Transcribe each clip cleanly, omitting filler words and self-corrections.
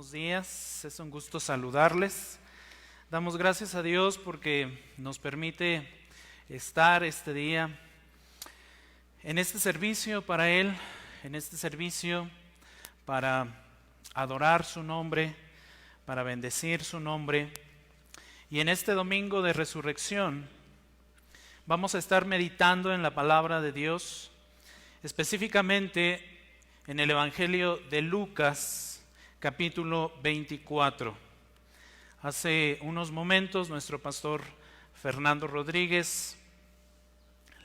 buenos días, es un gusto saludarles. Damos gracias a Dios porque nos permite estar este día en este servicio para Él, en este servicio para adorar su nombre, para bendecir su nombre. Y en este domingo de resurrección vamos a estar meditando en la palabra de Dios, específicamente en el Evangelio de Lucas, capítulo 24. Hace unos momentos nuestro pastor Fernando Rodríguez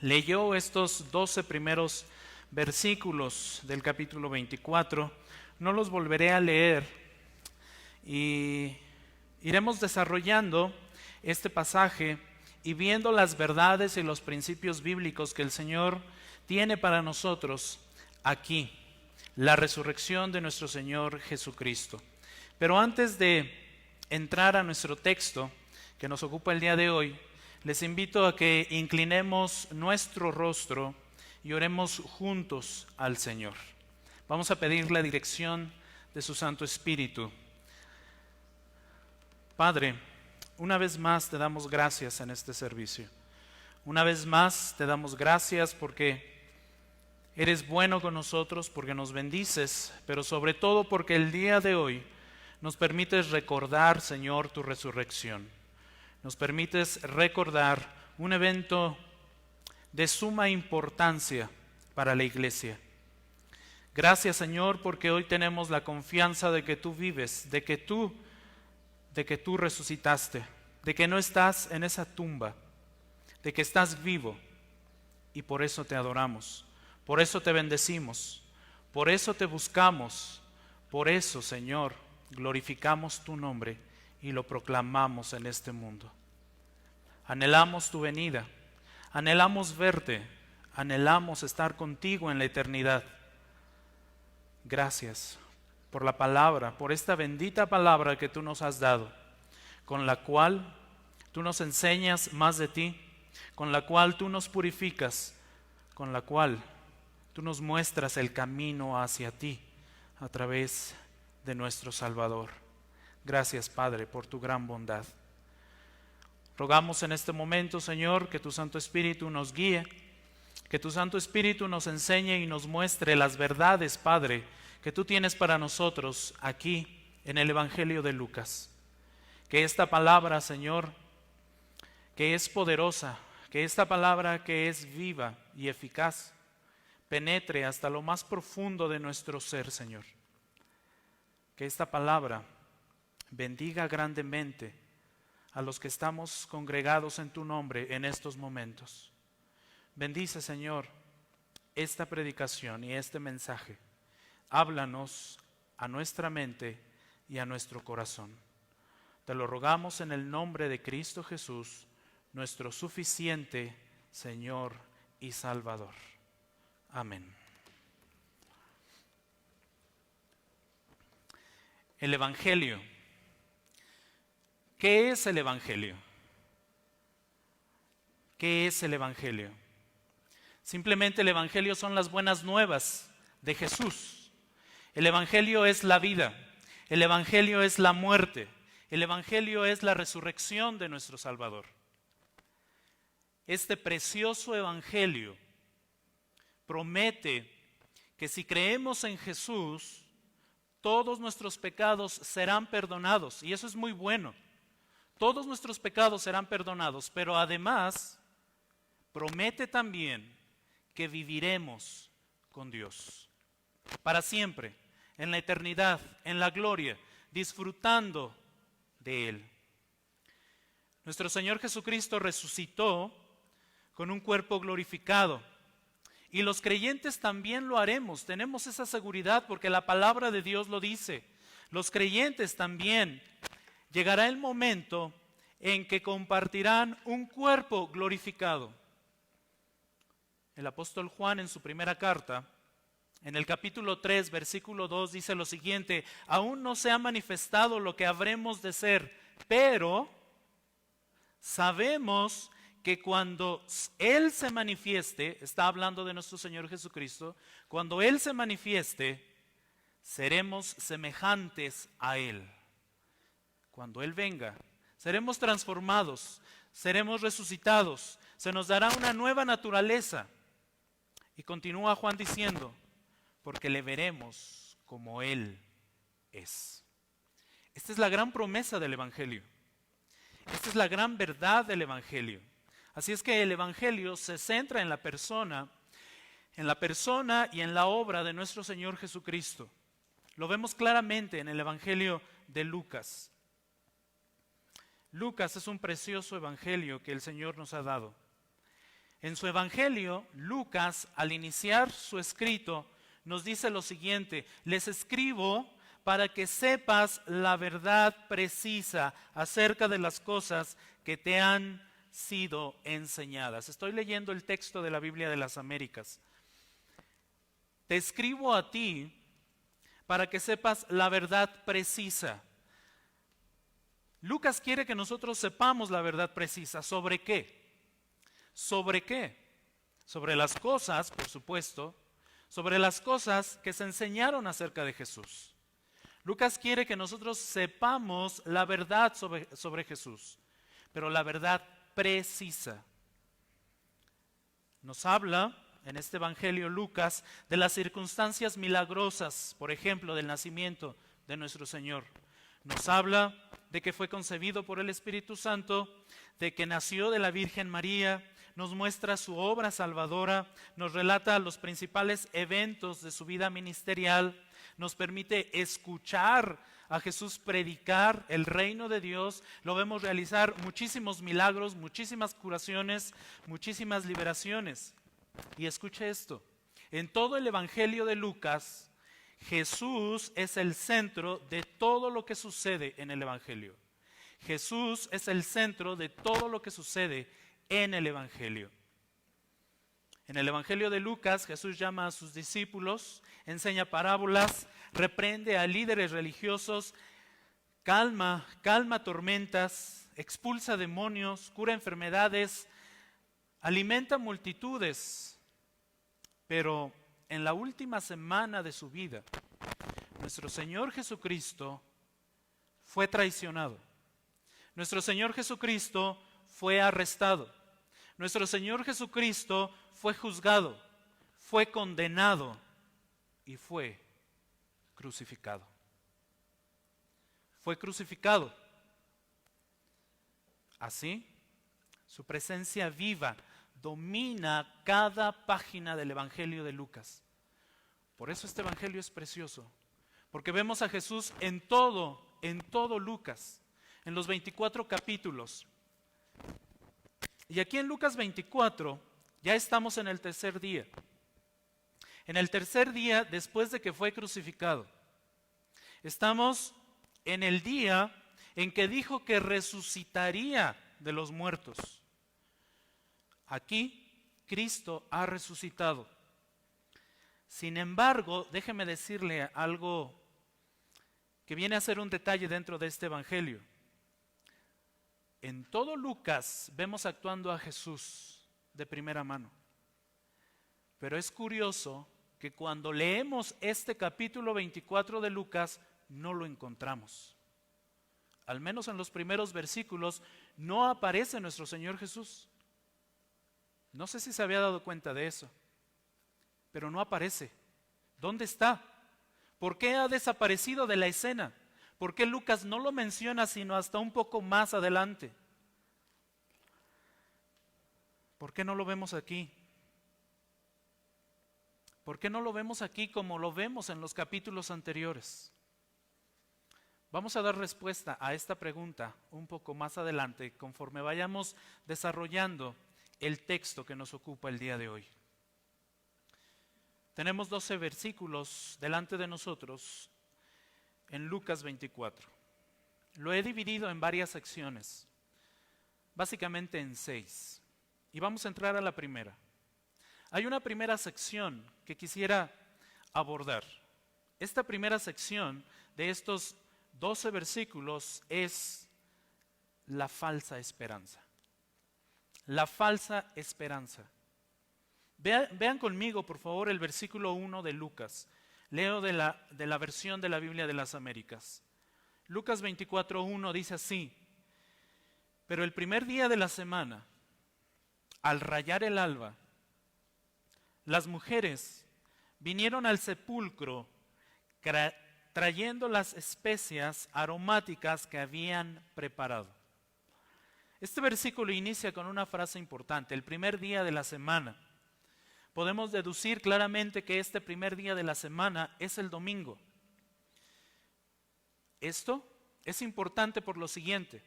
leyó estos 12 primeros versículos del capítulo 24. No los volveré a leer y iremos desarrollando este pasaje y viendo las verdades y los principios bíblicos que el Señor tiene para nosotros aquí. La resurrección de nuestro Señor Jesucristo. Pero antes de entrar a nuestro texto que nos ocupa el día de hoy, les invito a que inclinemos nuestro rostro y oremos juntos al Señor. Vamos a pedir la dirección de su Santo Espíritu. Padre, una vez más te damos gracias en este servicio. Una vez más te damos gracias porque eres bueno con nosotros, porque nos bendices, pero sobre todo porque el día de hoy nos permites recordar, Señor, tu resurrección. Nos permites recordar un evento de suma importancia para la iglesia. Gracias, Señor, porque hoy tenemos la confianza de que tú vives, de que tú resucitaste, de que no estás en esa tumba, de que estás vivo, y por eso te adoramos. Por eso te bendecimos, por eso te buscamos, por eso, Señor, glorificamos tu nombre y lo proclamamos en este mundo. Anhelamos tu venida, anhelamos verte, anhelamos estar contigo en la eternidad. Gracias por la palabra, por esta bendita palabra que tú nos has dado, con la cual tú nos enseñas más de ti, con la cual tú nos purificas, con la cual tú nos muestras el camino hacia ti a través de nuestro Salvador. Gracias, Padre, por tu gran bondad. Rogamos en este momento, Señor, que tu Santo Espíritu nos guíe, que tu Santo Espíritu nos enseñe y nos muestre las verdades, Padre, que tú tienes para nosotros aquí en el Evangelio de Lucas. Que esta palabra, Señor, que es poderosa, que esta palabra que es viva y eficaz, penetre hasta lo más profundo de nuestro ser, Señor. Que esta palabra bendiga grandemente a los que estamos congregados en tu nombre en estos momentos. Bendice, Señor, esta predicación y este mensaje. Háblanos a nuestra mente y a nuestro corazón. Te lo rogamos en el nombre de Cristo Jesús, nuestro suficiente Señor y Salvador. Amén. El Evangelio. ¿Qué es el Evangelio? ¿Qué es el Evangelio? Simplemente el Evangelio son las buenas nuevas de Jesús. El Evangelio es la vida. El Evangelio es la muerte. El Evangelio es la resurrección de nuestro Salvador. Este precioso Evangelio promete que si creemos en Jesús, todos nuestros pecados serán perdonados. Y eso es muy bueno. Todos nuestros pecados serán perdonados, pero además promete también que viviremos con Dios para siempre, en la eternidad, en la gloria, disfrutando de Él. Nuestro Señor Jesucristo resucitó con un cuerpo glorificado. Y los creyentes también lo haremos, tenemos esa seguridad porque la palabra de Dios lo dice. Los creyentes también llegará el momento en que compartirán un cuerpo glorificado. El apóstol Juan en su primera carta, en el capítulo 3, versículo 2, dice lo siguiente: aún no se ha manifestado lo que habremos de ser, pero sabemos que cuando Él se manifieste, está hablando de nuestro Señor Jesucristo, cuando Él se manifieste, seremos semejantes a Él. Cuando Él venga, seremos transformados, seremos resucitados, se nos dará una nueva naturaleza. Y continúa Juan diciendo, porque le veremos como Él es. Esta es la gran promesa del Evangelio. Esta es la gran verdad del Evangelio. Así es que el Evangelio se centra en la persona y en la obra de nuestro Señor Jesucristo. Lo vemos claramente en el Evangelio de Lucas. Lucas es un precioso evangelio que el Señor nos ha dado. En su evangelio, Lucas, al iniciar su escrito, nos dice lo siguiente: les escribo para que sepas la verdad precisa acerca de las cosas que te han sido enseñadas. Estoy leyendo el texto de la Biblia de las Américas. Te escribo a ti para que sepas la verdad precisa. Lucas quiere que nosotros sepamos la verdad precisa. ¿Sobre qué? ¿Sobre qué? Sobre las cosas, por supuesto, sobre las cosas que se enseñaron acerca de Jesús. Lucas quiere que nosotros sepamos la verdad sobre Jesús, pero la verdad precisa. Nos habla en este evangelio Lucas de las circunstancias milagrosas, por ejemplo, del nacimiento de nuestro Señor. Nos habla de que fue concebido por el Espíritu Santo, de que nació de la Virgen María, nos muestra su obra salvadora, nos relata los principales eventos de su vida ministerial, nos permite escuchar a Jesús predicar el reino de Dios, lo vemos realizar muchísimos milagros, muchísimas curaciones, muchísimas liberaciones. Y escuche esto, en todo el Evangelio de Lucas, Jesús es el centro de todo lo que sucede en el Evangelio. Jesús es el centro de todo lo que sucede en el Evangelio. En el Evangelio de Lucas, Jesús llama a sus discípulos, enseña parábolas, reprende a líderes religiosos, calma tormentas, expulsa demonios, cura enfermedades, alimenta multitudes. Pero en la última semana de su vida, nuestro Señor Jesucristo fue traicionado. Nuestro Señor Jesucristo fue arrestado. Nuestro Señor Jesucristo fue juzgado, fue condenado y fue crucificado. Fue crucificado. Así, su presencia viva domina cada página del Evangelio de Lucas. Por eso este Evangelio es precioso, porque vemos a Jesús en todo Lucas, en los 24 capítulos. Y aquí en Lucas 24 ya estamos en el tercer día. En el tercer día después de que fue crucificado. Estamos en el día en que dijo que resucitaría de los muertos. Aquí Cristo ha resucitado. Sin embargo, déjeme decirle algo que viene a ser un detalle dentro de este evangelio. En todo Lucas vemos actuando a Jesús de primera mano. Pero es curioso que cuando leemos este capítulo 24 de Lucas, no lo encontramos. Al menos en los primeros versículos no aparece nuestro Señor Jesús. No sé si se había dado cuenta de eso, pero no aparece. ¿Dónde está? ¿Por qué ha desaparecido de la escena? ¿Por qué Lucas no lo menciona sino hasta un poco más adelante? ¿Por qué no lo vemos aquí? ¿Por qué no lo vemos aquí como lo vemos en los capítulos anteriores? Vamos a dar respuesta a esta pregunta un poco más adelante, conforme vayamos desarrollando el texto que nos ocupa el día de hoy. Tenemos 12 versículos delante de nosotros en Lucas 24. Lo he dividido en varias secciones, básicamente en 6. Y vamos a entrar a la primera. Hay una primera sección que quisiera abordar. Esta primera sección de estos 12 versículos es la falsa esperanza. La falsa esperanza. Vean conmigo, por favor, el versículo 1 de Lucas. Leo de la versión de la Biblia de las Américas. Lucas 24:1 dice así: pero el primer día de la semana, al rayar el alba, las mujeres vinieron al sepulcro trayendo las especias aromáticas que habían preparado. Este versículo inicia con una frase importante: el primer día de la semana. Podemos deducir claramente que este primer día de la semana es el domingo. Esto es importante por lo siguiente: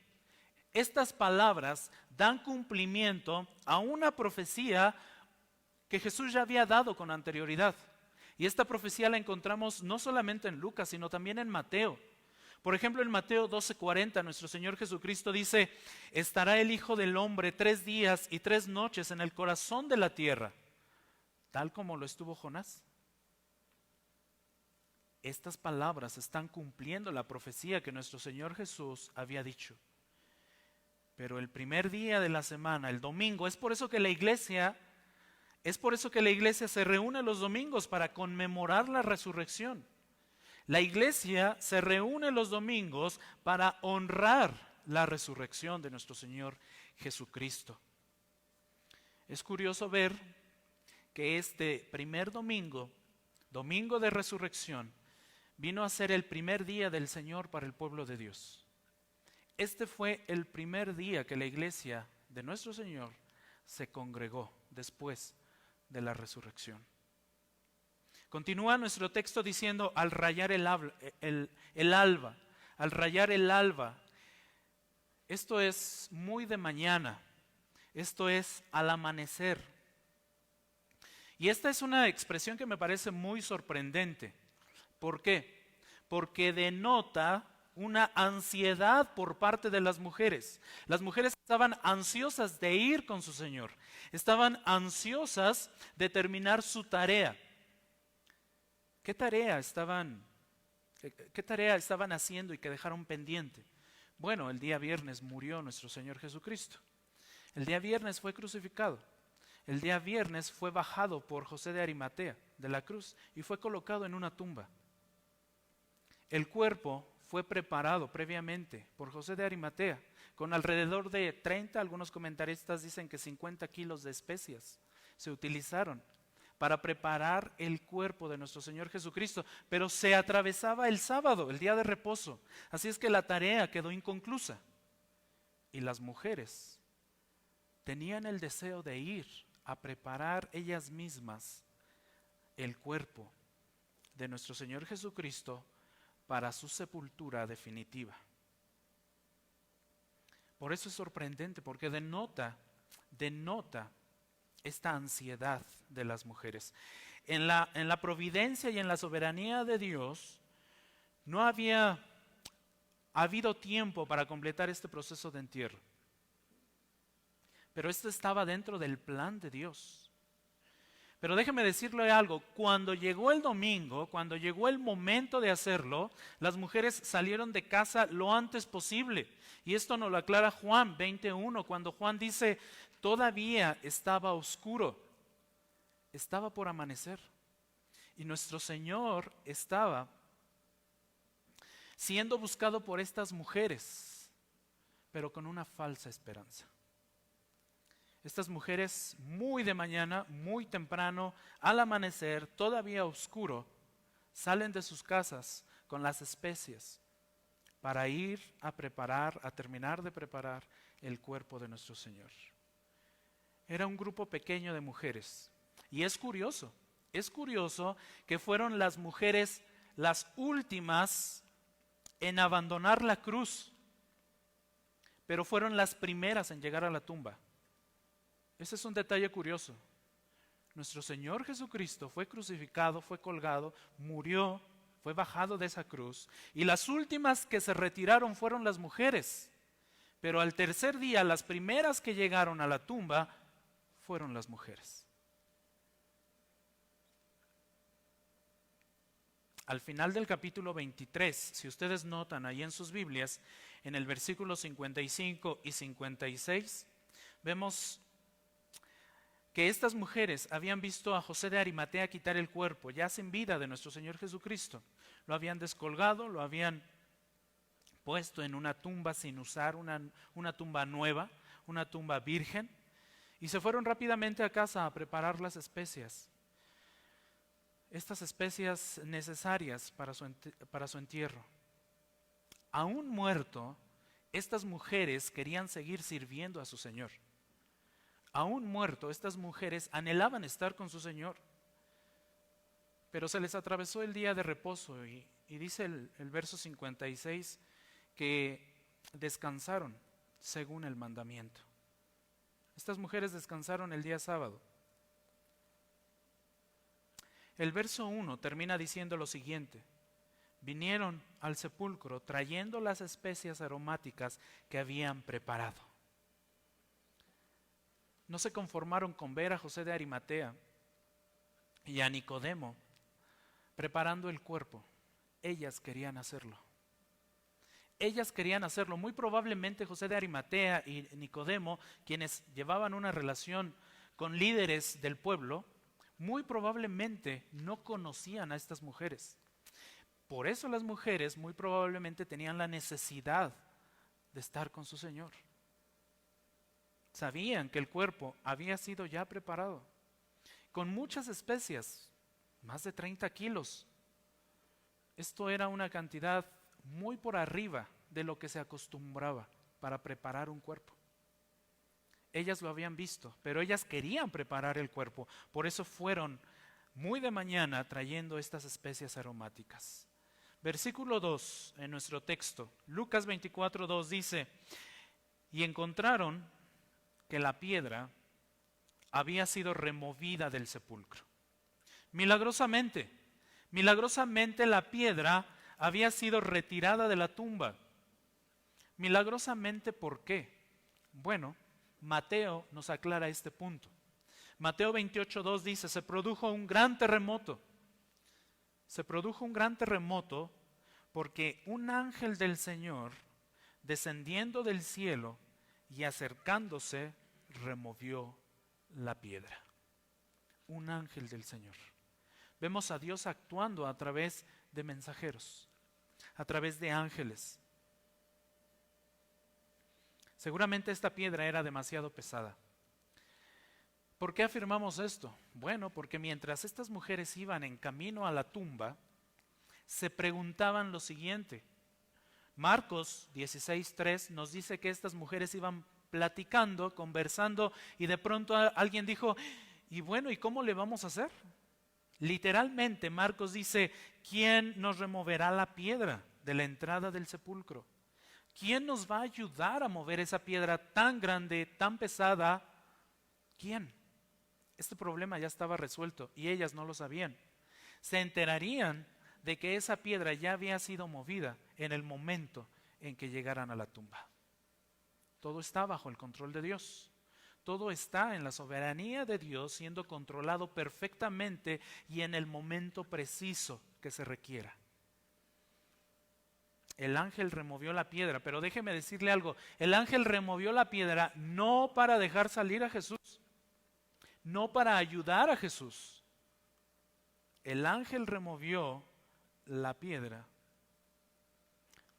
estas palabras dan cumplimiento a una profecía que Jesús ya había dado con anterioridad. Y esta profecía la encontramos no solamente en Lucas, sino también en Mateo. Por ejemplo, en Mateo 12:40, nuestro Señor Jesucristo dice: estará el Hijo del Hombre 3 días y 3 noches en el corazón de la tierra, tal como lo estuvo Jonás. Estas palabras están cumpliendo la profecía que nuestro Señor Jesús había dicho. Pero el primer día de la semana, el domingo, es por eso que la iglesia se reúne los domingos para conmemorar la resurrección. La iglesia se reúne los domingos para honrar la resurrección de nuestro Señor Jesucristo. Es curioso ver que este primer domingo, domingo de resurrección, vino a ser el primer día del Señor para el pueblo de Dios. Este fue el primer día que la iglesia de nuestro Señor se congregó después de la resurrección. Continúa nuestro texto diciendo: al rayar el alba, al rayar el alba. Esto es muy de mañana, esto es al amanecer. Y esta es una expresión que me parece muy sorprendente. ¿Por qué? Porque denota una ansiedad por parte de las mujeres. Las mujeres estaban ansiosas de ir con su Señor, estaban ansiosas de terminar su tarea. ¿Qué tarea estaban haciendo y que dejaron pendiente? Bueno, el día viernes murió nuestro Señor Jesucristo. El día viernes fue crucificado. El día viernes fue bajado por José de Arimatea de la cruz y fue colocado en una tumba. El cuerpo fue preparado previamente por José de Arimatea con alrededor de 30, algunos comentaristas dicen que 50 kilos de especias se utilizaron para preparar el cuerpo de nuestro Señor Jesucristo, pero se atravesaba el sábado, el día de reposo, así es que la tarea quedó inconclusa. Y las mujeres tenían el deseo de ir a preparar ellas mismas el cuerpo de nuestro Señor Jesucristo para su sepultura definitiva. Por eso es sorprendente, porque denota esta ansiedad de las mujeres. En la providencia y en la soberanía de Dios, no había habido tiempo para completar este proceso de entierro. Pero esto estaba dentro del plan de Dios. Pero déjeme decirle algo: cuando llegó el domingo, cuando llegó el momento de hacerlo, las mujeres salieron de casa lo antes posible. Y esto nos lo aclara Juan 20:1, cuando Juan dice: todavía estaba oscuro, estaba por amanecer. Y nuestro Señor estaba siendo buscado por estas mujeres, pero con una falsa esperanza. Estas mujeres muy de mañana, muy temprano, al amanecer, todavía oscuro, salen de sus casas con las especias para ir a terminar de preparar el cuerpo de nuestro Señor. Era un grupo pequeño de mujeres. Y es curioso que fueron las mujeres las últimas en abandonar la cruz, pero fueron las primeras en llegar a la tumba. Ese es un detalle curioso. Nuestro Señor Jesucristo fue crucificado, fue colgado, murió, fue bajado de esa cruz, y las últimas que se retiraron fueron las mujeres. Pero al tercer día, las primeras que llegaron a la tumba fueron las mujeres. Al final del capítulo 23, si ustedes notan ahí en sus Biblias, en el versículo 55 y 56, vemos que estas mujeres habían visto a José de Arimatea quitar el cuerpo, ya sin vida, de nuestro Señor Jesucristo. Lo habían descolgado, lo habían puesto en una tumba sin usar, una tumba nueva, una tumba virgen, y se fueron rápidamente a casa a preparar las especias. Estas especias necesarias para su entierro. Aún muerto, estas mujeres querían seguir sirviendo a su Señor. Aún muerto, estas mujeres anhelaban estar con su Señor. Pero se les atravesó el día de reposo y dice el verso 56 que descansaron según el mandamiento. Estas mujeres descansaron el día sábado. El verso 1 termina diciendo lo siguiente: vinieron al sepulcro trayendo las especias aromáticas que habían preparado. No se conformaron con ver a José de Arimatea y a Nicodemo preparando el cuerpo. Ellas querían hacerlo. Ellas querían hacerlo. Muy probablemente José de Arimatea y Nicodemo, quienes llevaban una relación con líderes del pueblo, muy probablemente no conocían a estas mujeres. Por eso las mujeres muy probablemente tenían la necesidad de estar con su Señor. Sabían que el cuerpo había sido ya preparado, con muchas especias, más de 30 kilos. Esto era una cantidad muy por arriba de lo que se acostumbraba para preparar un cuerpo. Ellas lo habían visto, pero ellas querían preparar el cuerpo. Por eso fueron muy de mañana trayendo estas especias aromáticas. Versículo 2 en nuestro texto, Lucas 24:2 dice: y encontraron que la piedra había sido removida del sepulcro. Milagrosamente la piedra había sido retirada de la tumba. Milagrosamente, ¿por qué? Bueno, Mateo nos aclara este punto. Mateo 28:2 dice: se produjo un gran terremoto. Se produjo un gran terremoto porque un ángel del Señor, descendiendo del cielo y acercándose, removió la piedra. Un ángel del Señor. Vemos a Dios actuando a través de mensajeros, a través de ángeles. Seguramente esta piedra era demasiado pesada. ¿Por qué afirmamos esto? Bueno, porque mientras estas mujeres iban en camino a la tumba, se preguntaban lo siguiente. Marcos 16:3 nos dice que estas mujeres iban platicando, conversando, y de pronto alguien dijo: y bueno, ¿y cómo le vamos a hacer? Literalmente Marcos dice: ¿quién nos removerá la piedra de la entrada del sepulcro? ¿Quién nos va a ayudar a mover esa piedra tan grande, tan pesada? ¿Quién? Este problema ya estaba resuelto y ellas no lo sabían. Se enterarían de que esa piedra ya había sido movida en el momento en que llegaran a la tumba. Todo está bajo el control de Dios. Todo está en la soberanía de Dios, siendo controlado perfectamente y en el momento preciso que se requiera. El ángel removió la piedra, pero déjeme decirle algo: el ángel removió la piedra no para dejar salir a Jesús, no para ayudar a Jesús. El ángel removió la piedra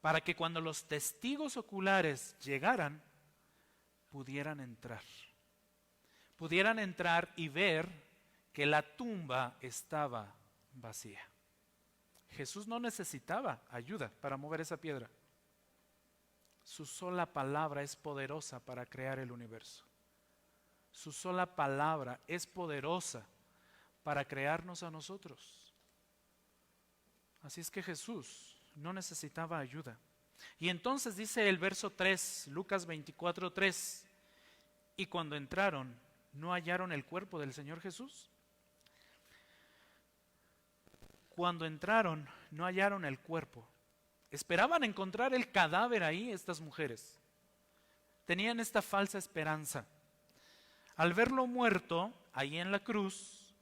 para que cuando los testigos oculares llegaran, pudieran entrar y ver que la tumba estaba vacía. Jesús no necesitaba ayuda para mover esa piedra. Su sola palabra es poderosa para crear el universo. Su sola palabra es poderosa para crearnos a nosotros. Así es que Jesús no necesitaba ayuda. Y entonces dice el verso 3, Lucas 24:3, y cuando entraron, ¿no hallaron el cuerpo del Señor Jesús? Cuando entraron, no hallaron el cuerpo. Esperaban encontrar el cadáver ahí, estas mujeres. Tenían esta falsa esperanza. Al verlo muerto, ahí en la cruz,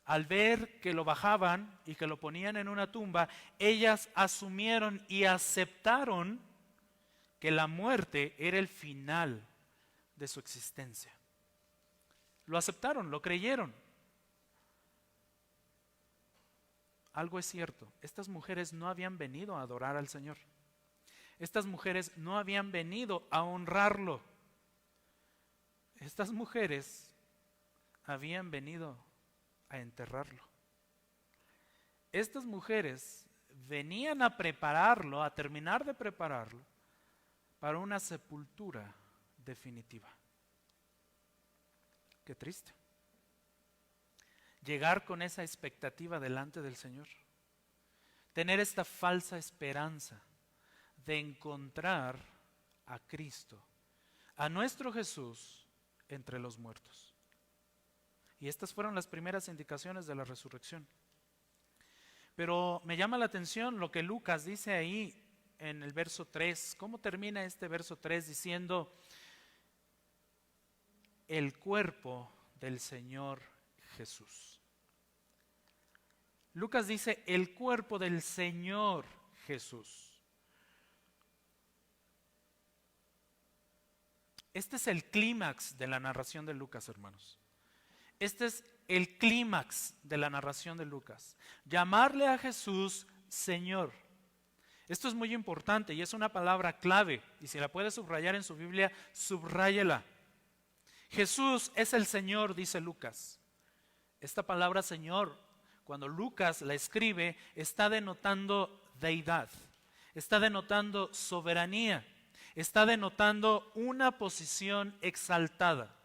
al ver que lo bajaban y que lo ponían en una tumba, ellas asumieron y aceptaron que la muerte era el final de su existencia. lo aceptaron, lo creyeron. Algo es cierto, estas mujeres no habían venido a adorar al Señor. Estas mujeres no habían venido a honrarlo. Estas mujeres habían venido a enterrarlo. Estas mujeres venían a prepararlo, a terminar de prepararlo para una sepultura definitiva. Qué triste. Llegar con esa expectativa delante del Señor. Tener esta falsa esperanza de encontrar a Cristo, a nuestro Jesús entre los muertos. Y estas fueron las primeras indicaciones de la resurrección. Pero me llama la atención lo que Lucas dice ahí en el verso 3. ¿Cómo termina este verso 3 diciendo el cuerpo del Señor Jesús? Lucas dice el cuerpo del Señor Jesús. Este es el clímax de la narración de Lucas, hermanos. Este es el clímax de la narración de Lucas. Llamarle a Jesús Señor. Esto es muy importante y es una palabra clave. Y si la puede subrayar en su Biblia, subráyela. Jesús es el Señor, dice Lucas. Esta palabra Señor, cuando Lucas la escribe, está denotando deidad. Está denotando soberanía. Está denotando una posición exaltada.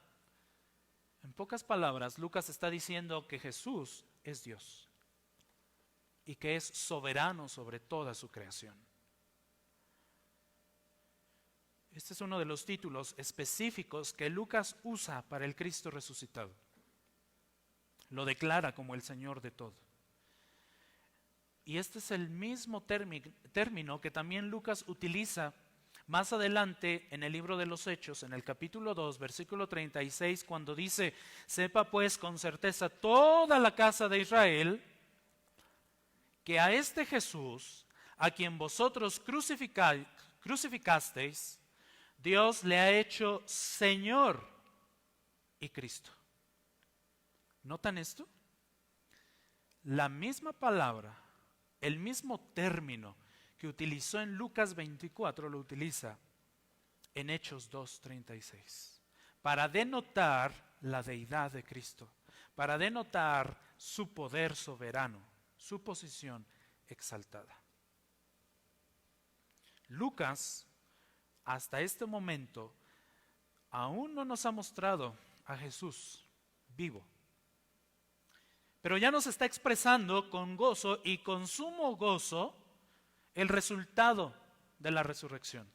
En pocas palabras, Lucas está diciendo que Jesús es Dios y que es soberano sobre toda su creación. Este es uno de los títulos específicos que Lucas usa para el Cristo resucitado. Lo declara como el Señor de todo. Y este es el mismo término que también Lucas utiliza más adelante en el libro de los Hechos, en el capítulo 2, versículo 36, cuando dice: sepa pues con certeza toda la casa de Israel que a este Jesús, a quien vosotros crucificasteis, Dios le ha hecho Señor y Cristo. ¿Notan esto? La misma palabra, el mismo término que utilizó en Lucas 24, lo utiliza en Hechos 2:36, para denotar la deidad de Cristo, para denotar su poder soberano, su posición exaltada. Lucas, hasta este momento, aún no nos ha mostrado a Jesús vivo, pero ya nos está expresando con gozo y con sumo gozo el resultado de la resurrección.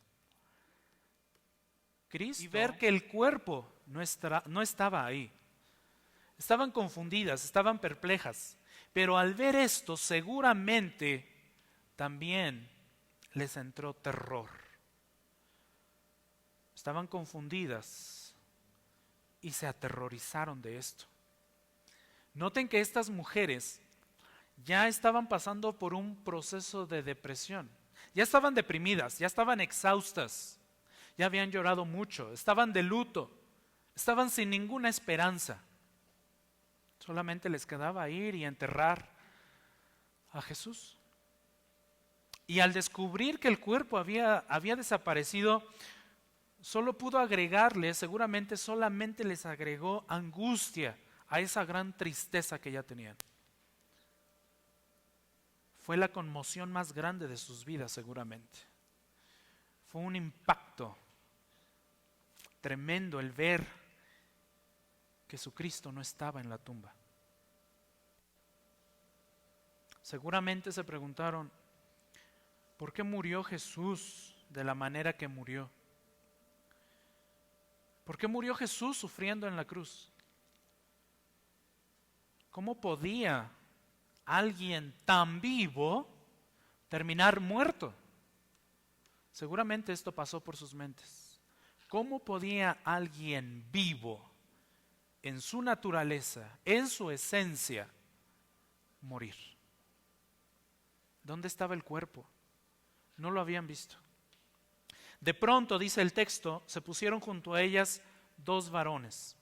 Cristo, y ver que el cuerpo no estaba ahí. Estaban confundidas, estaban perplejas, pero al ver esto seguramente también les entró terror. Estaban confundidas y se aterrorizaron de esto. Noten que estas mujeres ya estaban pasando por un proceso de depresión. Ya estaban deprimidas, ya estaban exhaustas, ya habían llorado mucho, estaban de luto, estaban sin ninguna esperanza. Solamente les quedaba ir y enterrar a Jesús. Y al descubrir que el cuerpo había desaparecido, solo pudo agregarles, seguramente solamente les agregó angustia a esa gran tristeza que ya tenían. Fue la conmoción más grande de sus vidas seguramente. Fue un impacto tremendo el ver que su Cristo no estaba en la tumba. Seguramente se preguntaron, ¿por qué murió Jesús de la manera que murió? ¿Por qué murió Jesús sufriendo en la cruz? ¿Cómo podía alguien tan vivo terminar muerto? Seguramente esto pasó por sus mentes. ¿Cómo podía alguien vivo, en su naturaleza, en su esencia, morir? ¿Dónde estaba el cuerpo? No lo habían visto. De pronto, dice el texto, se pusieron junto a ellas dos varones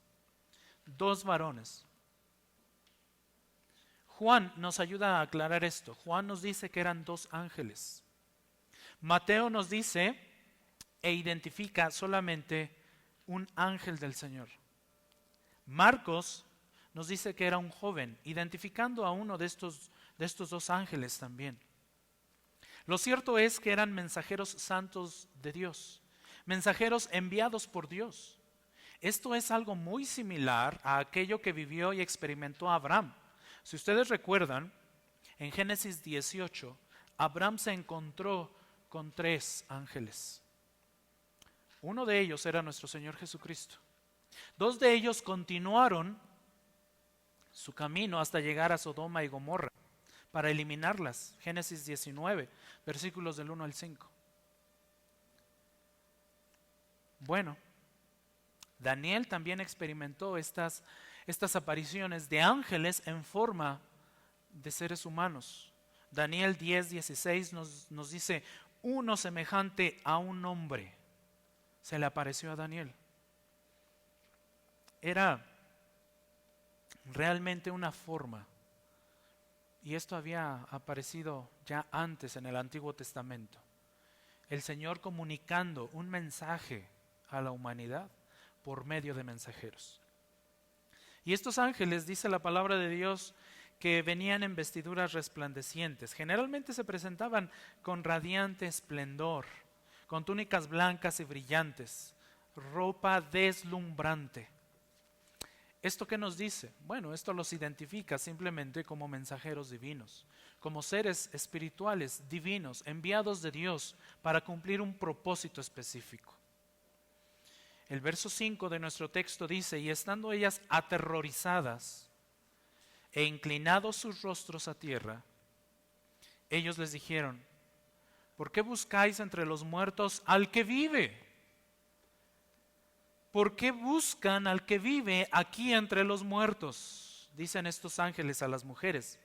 2 varones. Juan nos ayuda a aclarar esto. Juan nos dice que eran 2 ángeles. Mateo nos dice e identifica solamente un ángel del Señor. Marcos nos dice que era un joven, identificando a uno de estos 2 ángeles también. Lo cierto es que eran mensajeros santos de Dios, mensajeros enviados por Dios. Esto es algo muy similar a aquello que vivió y experimentó Abraham. Si ustedes recuerdan, en Génesis 18, Abraham se encontró con 3 ángeles. Uno de ellos era nuestro Señor Jesucristo. 2 de ellos continuaron su camino hasta llegar a Sodoma y Gomorra para eliminarlas. Génesis 19, versículos del 1 al 5. Bueno, Daniel también experimentó estas apariciones de ángeles en forma de seres humanos. Daniel 10:16 nos dice, uno semejante a un hombre se le apareció a Daniel. Era realmente una forma, y esto había aparecido ya antes en el Antiguo Testamento. El Señor comunicando un mensaje a la humanidad por medio de mensajeros. Y estos ángeles, dice la palabra de Dios, que venían en vestiduras resplandecientes. Generalmente se presentaban con radiante esplendor, con túnicas blancas y brillantes, ropa deslumbrante. ¿Esto qué nos dice? Bueno, esto los identifica simplemente como mensajeros divinos, como seres espirituales divinos, enviados de Dios para cumplir un propósito específico. El verso 5 de nuestro texto dice, y estando ellas aterrorizadas e inclinados sus rostros a tierra, ellos les dijeron, ¿por qué buscáis entre los muertos al que vive? ¿Por qué buscan al que vive aquí entre los muertos? Dicen estos ángeles a las mujeres.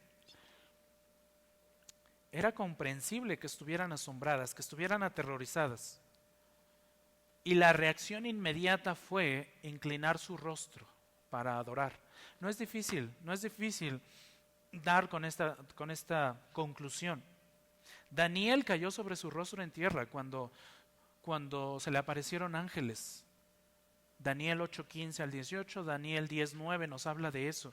Era comprensible que estuvieran asombradas, que estuvieran aterrorizadas. Y la reacción inmediata fue inclinar su rostro para adorar. No es difícil dar con esta conclusión. Daniel cayó sobre su rostro en tierra cuando se le aparecieron ángeles. Daniel 8:15 al 18, Daniel 10:9 nos habla de eso.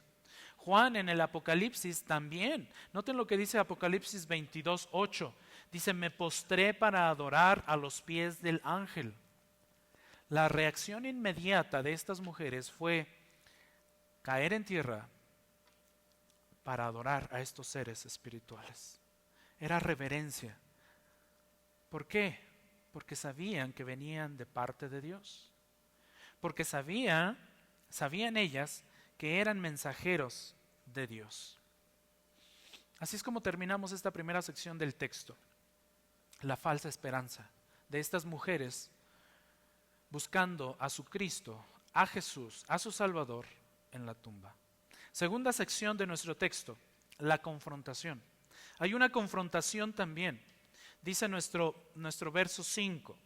Juan en el Apocalipsis también. Noten lo que dice Apocalipsis 22:8. Dice, me postré para adorar a los pies del ángel. La reacción inmediata de estas mujeres fue caer en tierra para adorar a estos seres espirituales. Era reverencia. ¿Por qué? Porque sabían que venían de parte de Dios. Porque sabían ellas que eran mensajeros de Dios. Así es como terminamos esta primera sección del texto. La falsa esperanza de estas mujeres buscando a su Cristo, a Jesús, a su Salvador en la tumba. Segunda sección de nuestro texto, la confrontación. Hay una confrontación también. Dice nuestro verso 5.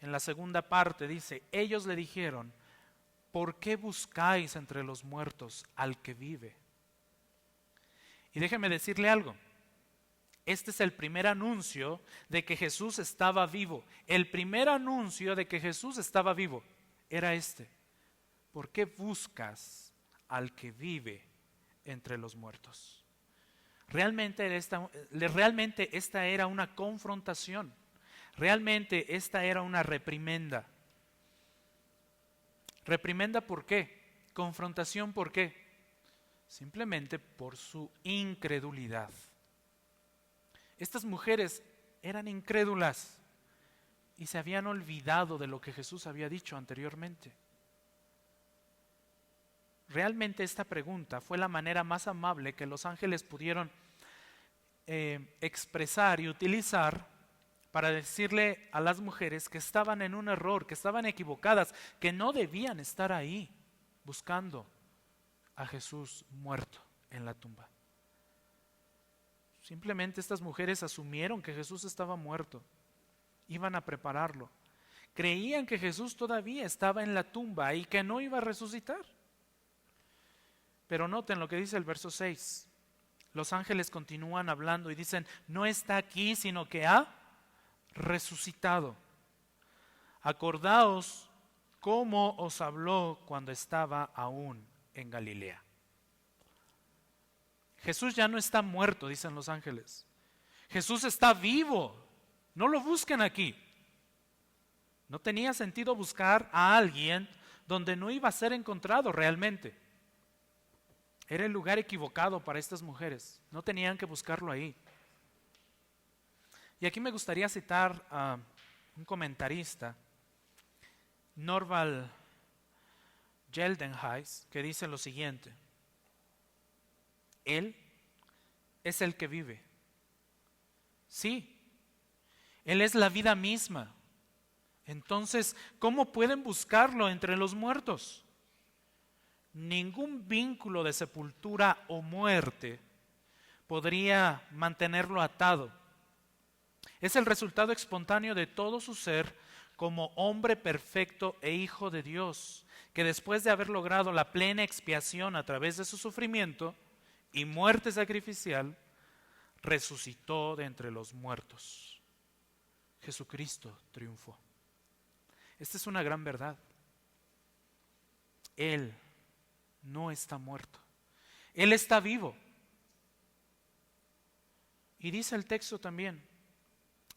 En la segunda parte dice, ellos le dijeron, ¿por qué buscáis entre los muertos al que vive? Y déjeme decirle algo. Este es el primer anuncio de que Jesús estaba vivo. El primer anuncio de que Jesús estaba vivo era este. ¿Por qué buscas al que vive entre los muertos? Realmente esta era una confrontación. Realmente esta era una reprimenda. ¿Reprimenda por qué? Confrontación ¿por qué? Simplemente por su incredulidad. Estas mujeres eran incrédulas y se habían olvidado de lo que Jesús había dicho anteriormente. Realmente esta pregunta fue la manera más amable que los ángeles pudieron expresar y utilizar para decirle a las mujeres que estaban en un error, que estaban equivocadas, que no debían estar ahí buscando a Jesús muerto en la tumba. Simplemente estas mujeres asumieron que Jesús estaba muerto, iban a prepararlo. Creían que Jesús todavía estaba en la tumba y que no iba a resucitar. Pero noten lo que dice el verso 6. Los ángeles continúan hablando y dicen, no está aquí, sino que ha resucitado. Acordaos cómo os habló cuando estaba aún en Galilea. Jesús ya no está muerto, dicen los ángeles. Jesús está vivo. No lo busquen aquí. No tenía sentido buscar a alguien donde no iba a ser encontrado realmente. Era el lugar equivocado para estas mujeres. No tenían que buscarlo ahí. Y aquí me gustaría citar a un comentarista, Norvald Geldenhuys, que dice lo siguiente: Él es el que vive. Sí, Él es la vida misma. Entonces, ¿cómo pueden buscarlo entre los muertos? Ningún vínculo de sepultura o muerte podría mantenerlo atado. Es el resultado espontáneo de todo su ser como hombre perfecto e hijo de Dios, que después de haber logrado la plena expiación a través de su sufrimiento y muerte sacrificial, resucitó de entre los muertos. Jesucristo triunfó. Esta es una gran verdad. Él no está muerto. Él está vivo. Y dice el texto también,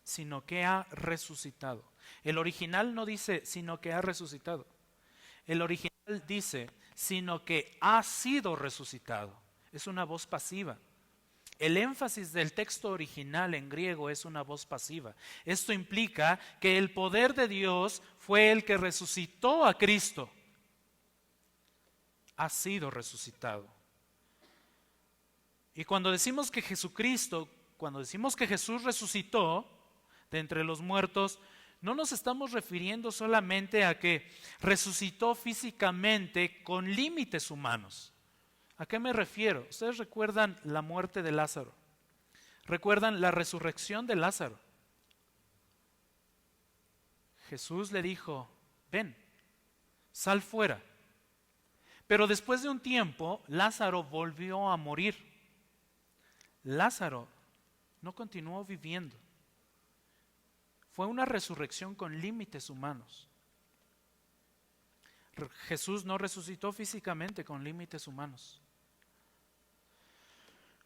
sino que ha resucitado. El original no dice, sino que ha resucitado. El original dice, sino que ha sido resucitado. Es una voz pasiva. El énfasis del texto original en griego es una voz pasiva. Esto implica que el poder de Dios fue el que resucitó a Cristo. Ha sido resucitado. Y cuando decimos que Jesús resucitó de entre los muertos, no nos estamos refiriendo solamente a que resucitó físicamente con límites humanos. ¿A qué me refiero? Ustedes recuerdan la muerte de Lázaro. ¿Recuerdan la resurrección de Lázaro? Jesús le dijo, ven, sal fuera. Pero después de un tiempo, Lázaro volvió a morir. Lázaro no continuó viviendo. Fue una resurrección con límites humanos. Jesús no resucitó físicamente con límites humanos.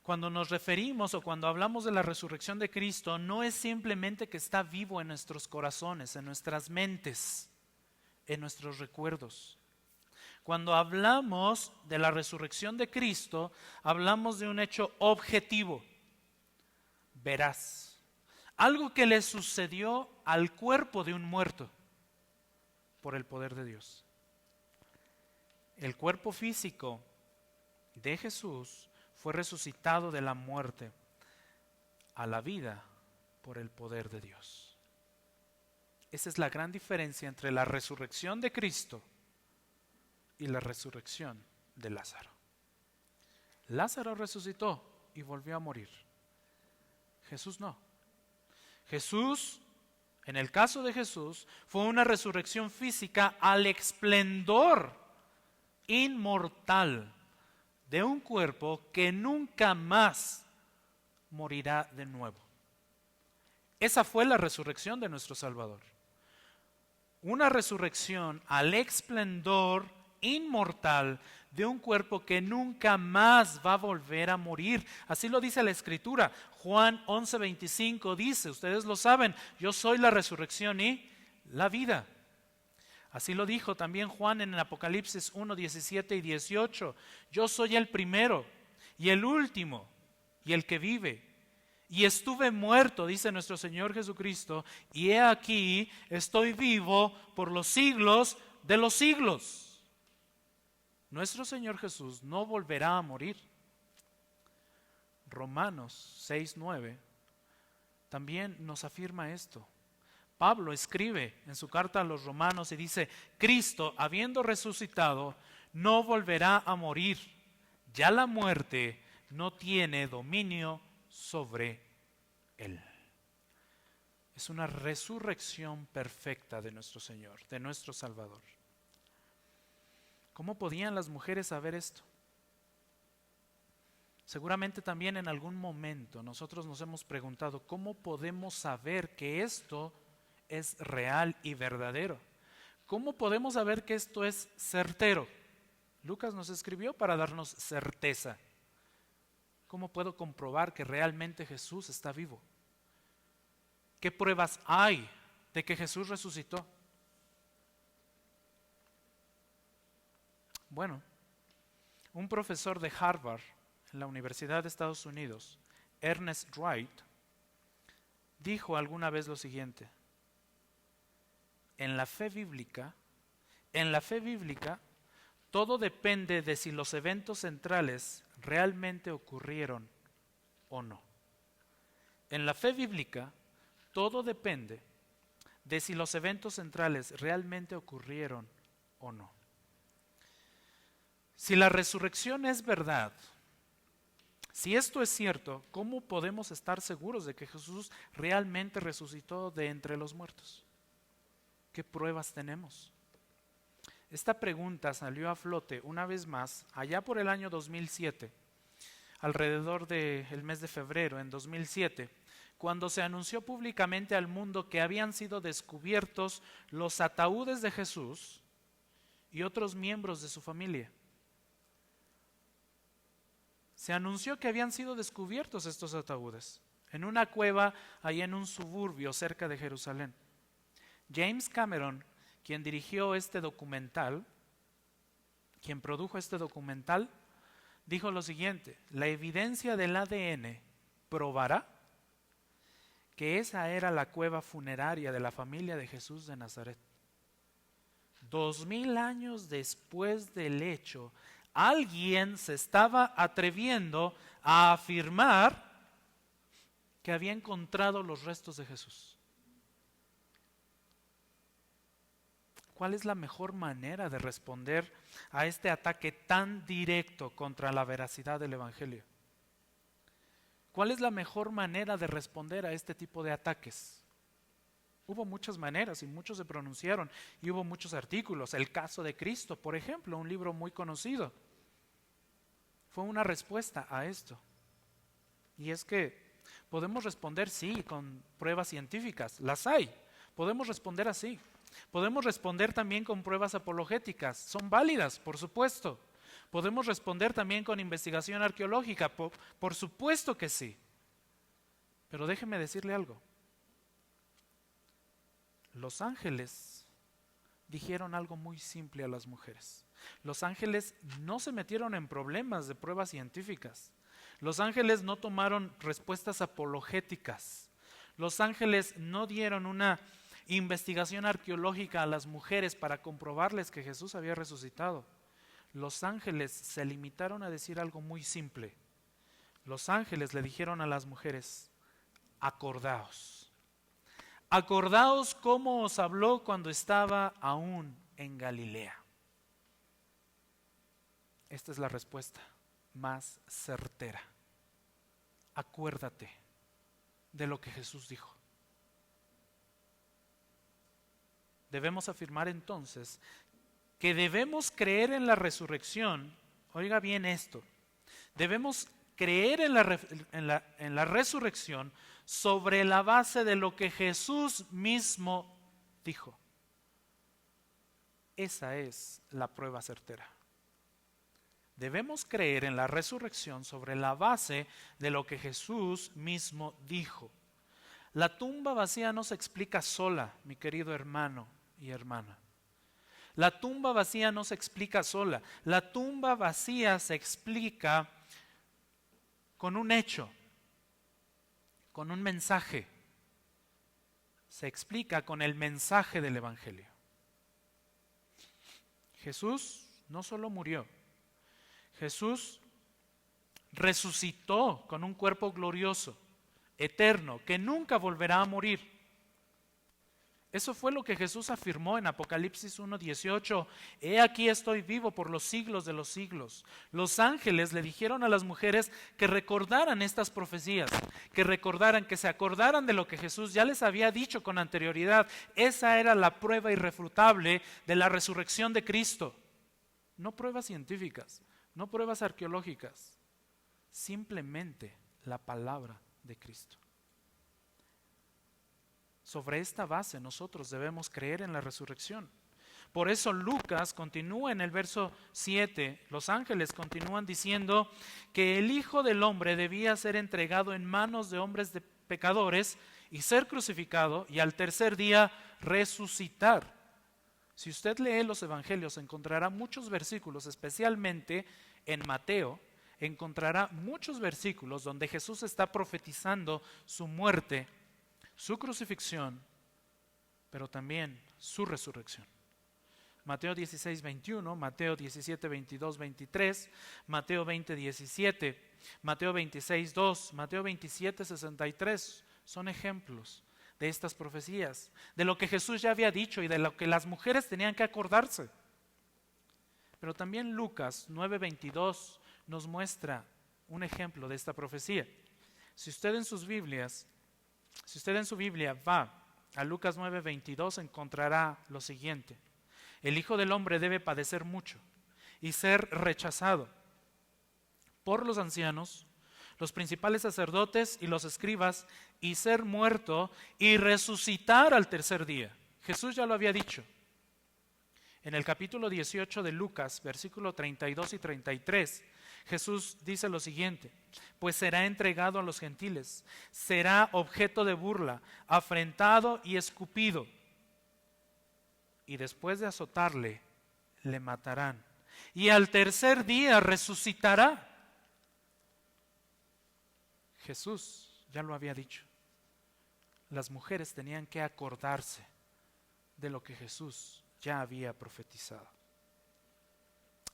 Cuando nos referimos o cuando hablamos de la resurrección de Cristo, no es simplemente que está vivo en nuestros corazones, en nuestras mentes, en nuestros recuerdos. Cuando hablamos de la resurrección de Cristo, hablamos de un hecho objetivo, veraz. Algo que le sucedió al cuerpo de un muerto por el poder de Dios. El cuerpo físico de Jesús fue resucitado de la muerte a la vida por el poder de Dios. Esa es la gran diferencia entre la resurrección de Cristo y la resurrección de Lázaro. Lázaro resucitó y volvió a morir. Jesús no. Jesús, en el caso de Jesús, fue una resurrección física al esplendor inmortal de un cuerpo que nunca más morirá de nuevo. Esa fue la resurrección de nuestro Salvador. Una resurrección al esplendor inmortal de un cuerpo que nunca más va a volver a morir. Así lo dice la Escritura. Juan 11:25 dice, ustedes lo saben, yo soy la resurrección y la vida. Así lo dijo también Juan en el Apocalipsis 1:17 y 18. Yo soy el primero y el último y el que vive. Y estuve muerto, dice nuestro Señor Jesucristo, y he aquí, estoy vivo por los siglos de los siglos. Nuestro Señor Jesús no volverá a morir. Romanos 6:9 también nos afirma esto. Pablo escribe en su carta a los romanos y dice, Cristo, habiendo resucitado, no volverá a morir. Ya la muerte no tiene dominio sobre él. Es una resurrección perfecta de nuestro Señor, de nuestro Salvador. ¿Cómo podían las mujeres saber esto? Seguramente también en algún momento nosotros nos hemos preguntado, ¿cómo podemos saber que esto es real y verdadero? ¿Cómo podemos saber que esto es certero? Lucas nos escribió para darnos certeza. ¿Cómo puedo comprobar que realmente Jesús está vivo? ¿Qué pruebas hay de que Jesús resucitó? Bueno, un profesor de Harvard en la Universidad de Estados Unidos, Ernest Wright, dijo alguna vez lo siguiente: en la fe bíblica, todo depende de si los eventos centrales realmente ocurrieron o no. En la fe bíblica, todo depende de si los eventos centrales realmente ocurrieron o no. Si la resurrección es verdad, si esto es cierto, ¿cómo podemos estar seguros de que Jesús realmente resucitó de entre los muertos? ¿Qué pruebas tenemos? Esta pregunta salió a flote una vez más allá por el año 2007, alrededor del mes de febrero en 2007, cuando se anunció públicamente al mundo que habían sido descubiertos los ataúdes de Jesús y otros miembros de su familia. Se anunció que habían sido descubiertos estos ataúdes en una cueva ahí en un suburbio cerca de Jerusalén. James Cameron, quien dirigió este documental, quien produjo este documental, dijo lo siguiente: la evidencia del ADN probará que esa era la cueva funeraria de la familia de Jesús de Nazaret. 2000 años después del hecho, alguien se estaba atreviendo a afirmar que había encontrado los restos de Jesús. ¿Cuál es la mejor manera de responder a este ataque tan directo contra la veracidad del Evangelio? ¿Cuál es la mejor manera de responder a este tipo de ataques? Hubo muchas maneras y muchos se pronunciaron y hubo muchos artículos. El caso de Cristo, por ejemplo, un libro muy conocido, fue una respuesta a esto. Y es que podemos responder sí con pruebas científicas, las hay, podemos responder así. Podemos responder también con pruebas apologéticas, son válidas, por supuesto. Podemos responder también con investigación arqueológica, por supuesto que sí. Pero déjeme decirle algo. Los ángeles dijeron algo muy simple a las mujeres. Los ángeles no se metieron en problemas de pruebas científicas. Los ángeles no tomaron respuestas apologéticas. Los ángeles no dieron una investigación arqueológica a las mujeres para comprobarles que Jesús había resucitado. Los ángeles se limitaron a decir algo muy simple. Los ángeles le dijeron a las mujeres: acordaos. Acordaos cómo os habló cuando estaba aún en Galilea. Esta es la respuesta más certera. Acuérdate de lo que Jesús dijo. Debemos afirmar entonces que debemos creer en la resurrección. Oiga bien esto, debemos creer en la resurrección sobre la base de lo que Jesús mismo dijo. Esa es la prueba certera. Debemos creer en la resurrección sobre la base de lo que Jesús mismo dijo. La tumba vacía no se explica sola, mi querido hermano y hermana. La tumba vacía no se explica sola. La tumba vacía se explica con un hecho, con un mensaje. Se explica con el mensaje del Evangelio. Jesús no solo murió, Jesús resucitó con un cuerpo glorioso, eterno, que nunca volverá a morir. Eso fue lo que Jesús afirmó en Apocalipsis 1:18. He aquí estoy vivo por los siglos de los siglos. Los ángeles le dijeron a las mujeres que recordaran estas profecías, que recordaran, que se acordaran de lo que Jesús ya les había dicho con anterioridad. Esa era la prueba irrefutable de la resurrección de Cristo. No pruebas científicas, no pruebas arqueológicas. simplemente la palabra de Cristo. Sobre esta base nosotros debemos creer en la resurrección. Por eso Lucas continúa en el verso 7, los ángeles continúan diciendo que el Hijo del Hombre debía ser entregado en manos de hombres de pecadores y ser crucificado y al tercer día resucitar. Si usted lee los evangelios encontrará muchos versículos, especialmente en Mateo, encontrará muchos versículos donde Jesús está profetizando su muerte, su crucifixión, pero también su resurrección. Mateo 16, 21, Mateo 17, 22, 23, Mateo 20, 17, Mateo 26, 2, Mateo 27, 63, son ejemplos de estas profecías, de lo que Jesús ya había dicho y de lo que las mujeres tenían que acordarse. Pero también Lucas 9, 22 nos muestra un ejemplo de esta profecía. Si usted en su Biblia va a Lucas 9, 22, encontrará lo siguiente. El Hijo del Hombre debe padecer mucho y ser rechazado por los ancianos, los principales sacerdotes y los escribas, y ser muerto y resucitar al tercer día. Jesús ya lo había dicho. En el capítulo 18 de Lucas, versículo 32 y 33, Jesús dice lo siguiente: pues será entregado a los gentiles, será objeto de burla, afrentado y escupido. Y después de azotarle, le matarán. Y al tercer día resucitará. Jesús ya lo había dicho. Las mujeres tenían que acordarse de lo que Jesús ya había profetizado.